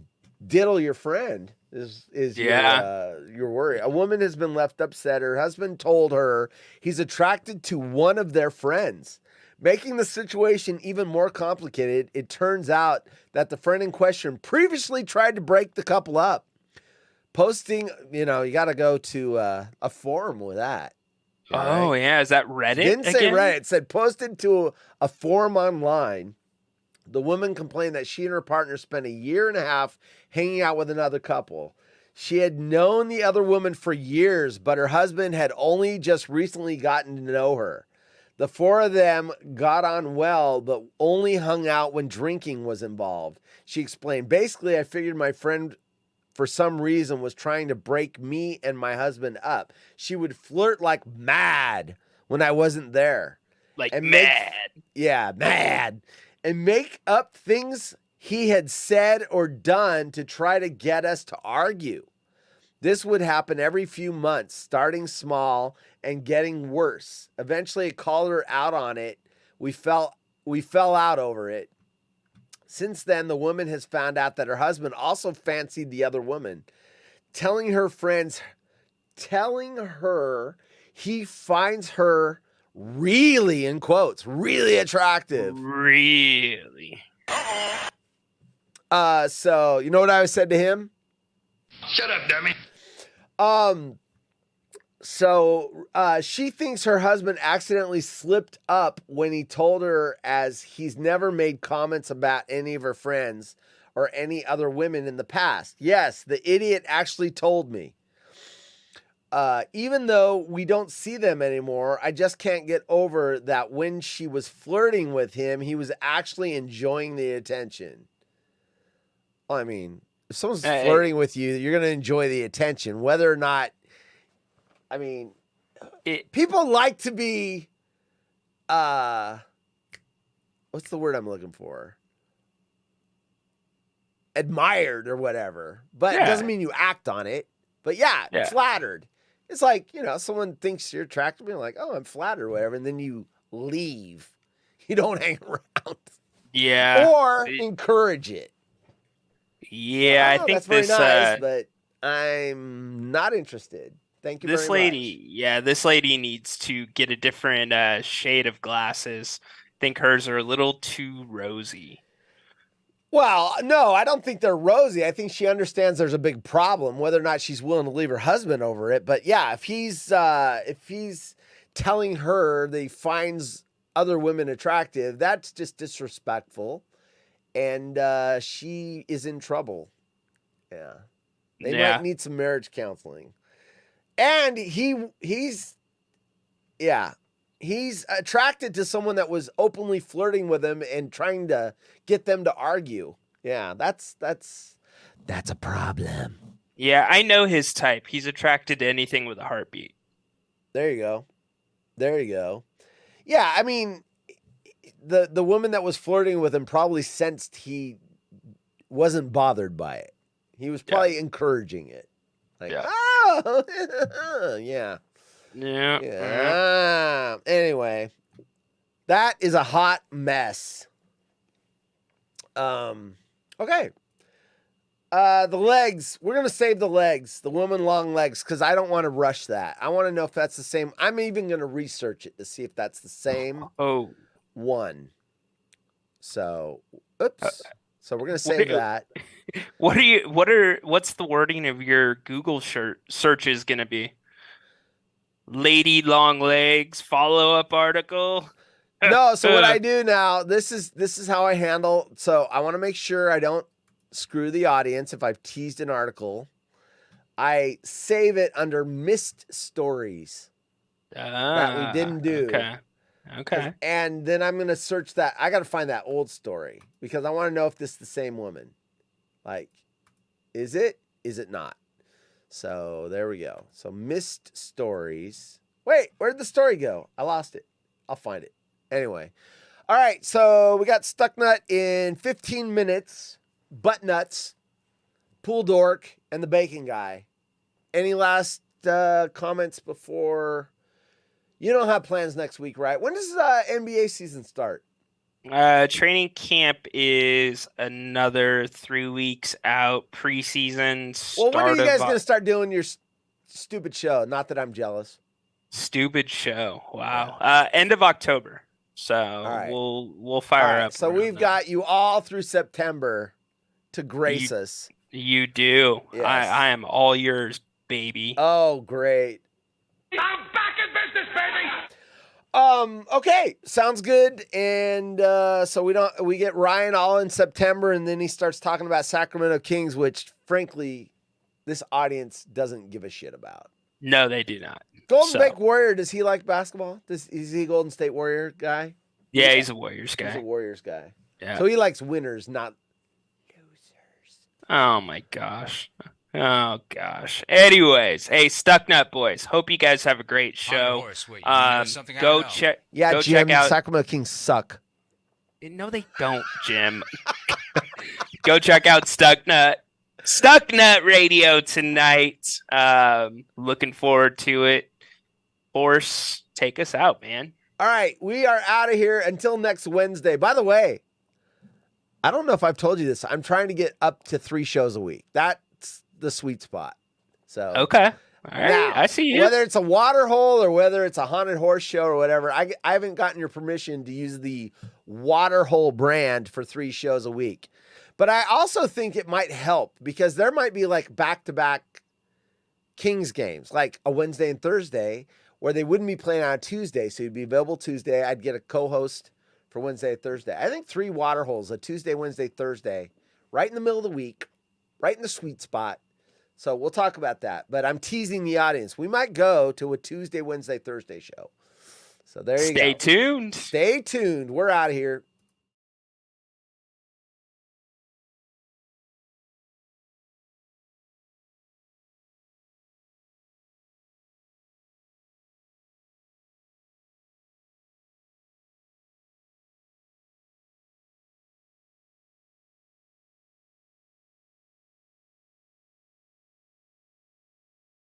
diddle your friend is your worry. A woman has been left upset. Her husband told her he's attracted to one of their friends. Making the situation even more complicated, it turns out that the friend in question previously tried to break the couple up. Posting, you got to go to a forum with that. Oh, yeah. Is that Reddit? Didn't say Reddit. It said posted to a forum online. The woman complained that she and her partner spent 1.5 years hanging out with another couple. She had known the other woman for years, but her husband had only just recently gotten to know her. The four of them got on well, but only hung out when drinking was involved. She explained, basically, I figured my friend, for some reason, was trying to break me and my husband up. She would flirt like mad when I wasn't there. Like and mad. Mad. And make up things he had said or done to try to get us to argue. This would happen every few months, starting small and getting worse. Eventually, I called her out on it. We fell out over it. Since then, the woman has found out that her husband also fancied the other woman, telling her he finds her really, in quotes, really attractive. Really? So you know what I said to him? Shut up, dummy. So she thinks her husband accidentally slipped up when he told her, as he's never made comments about any of her friends or any other women in the past. Yes, the idiot actually told me. Even though we don't see them anymore, I just can't get over that when she was flirting with him, he was actually enjoying the attention. I mean, if someone's flirting with you, you're going to enjoy the attention, whether or not, I mean, people like to be, what's the word I'm looking for? Admired or whatever, but it doesn't mean you act on it. But flattered. It's like, someone thinks you're attractive, and you're like, oh, I'm flattered or whatever, and then you leave. You don't hang around. Yeah. Or encourage it. Yeah, I think that's very this nice, but I'm not interested. Thank you This very lady, this lady needs to get a different shade of glasses. I think hers are a little too rosy. Well, no, I don't think they're rosy. I think she understands there's a big problem, whether or not she's willing to leave her husband over it. But yeah, if he's telling her that he finds other women attractive, that's just disrespectful, and she is in trouble. Yeah, they might need some marriage counseling. And he's attracted to someone that was openly flirting with him and trying to get them to argue. Yeah, that's a problem. Yeah, I know his type. He's attracted to anything with a heartbeat. There you go. Yeah, I mean, the woman that was flirting with him probably sensed he wasn't bothered by it. He was probably encouraging it. Like, yeah. Anyway, that is a hot mess. Okay. The legs. We're going to save the legs, the woman long legs, because I don't want to rush that. I want to know if that's the same. I'm even going to research it to see if that's the same one. So, oops. So we're going to save that. What's the wording of your Google search is going to be? Lady long legs follow-up article? No, so what I do now, this is how I handle. So I want to make sure I don't screw the audience if I've teased an article. I save it under missed stories that we didn't do. Okay. And then I'm going to search that. I got to find that old story because I want to know if this is the same woman. Like, is it? Is it not? So there we go. So missed stories. Wait, where'd the story go? I lost it. I'll find it. Anyway. All right. So we got Stuck Nut in 15 minutes. Butt Nuts, Pool Dork, and the Bacon Guy. Any last comments before? You don't have plans next week, right? When does NBA season start? Training camp is another 3 weeks out. Preseason. Well, when are you guys going to start doing your stupid show? Not that I'm jealous. Stupid show. Wow. End of October. So we'll fire up. So we've got you all through September to grace us. You do. Yes. I am all yours, baby. Oh, great. I'm back in business, baby. Okay, sounds good. And so we get Ryan all in September, and then he starts talking about Sacramento Kings, which frankly, this audience doesn't give a shit about. No, they do not. Golden State Warrior, does he like basketball? Is he a Golden State Warrior guy? Yeah, he's a Warriors guy. He's a Warriors guy. Yeah. So he likes winners, not losers. Oh my gosh. Oh gosh. Anyways, hey, Stuck Nut boys. Hope you guys have a great show. Go check. Yeah, go Jim. check out. Sacramento Kings suck. No, they don't, Jim. Go check out Stuck Nut Radio tonight. Looking forward to it. Horse, take us out, man. All right, we are out of here until next Wednesday. By the way, I don't know if I've told you this. I'm trying to get up to 3 shows a week. That's the sweet spot. So okay. All right. Now, I see you. Whether it's a water hole or whether it's a haunted horse show or whatever, I haven't gotten your permission to use the water hole brand for 3 shows a week. But I also think it might help because there might be like back-to-back Kings games, like a Wednesday and Thursday, where they wouldn't be playing on a Tuesday. So you'd be available Tuesday. I'd get a co-host for Wednesday and Thursday. I think 3 water holes, a Tuesday, Wednesday, Thursday, right in the middle of the week, right in the sweet spot. So we'll talk about that. But I'm teasing the audience. We might go to a Tuesday, Wednesday, Thursday show. So there you go. Stay tuned. Stay tuned. We're out of here.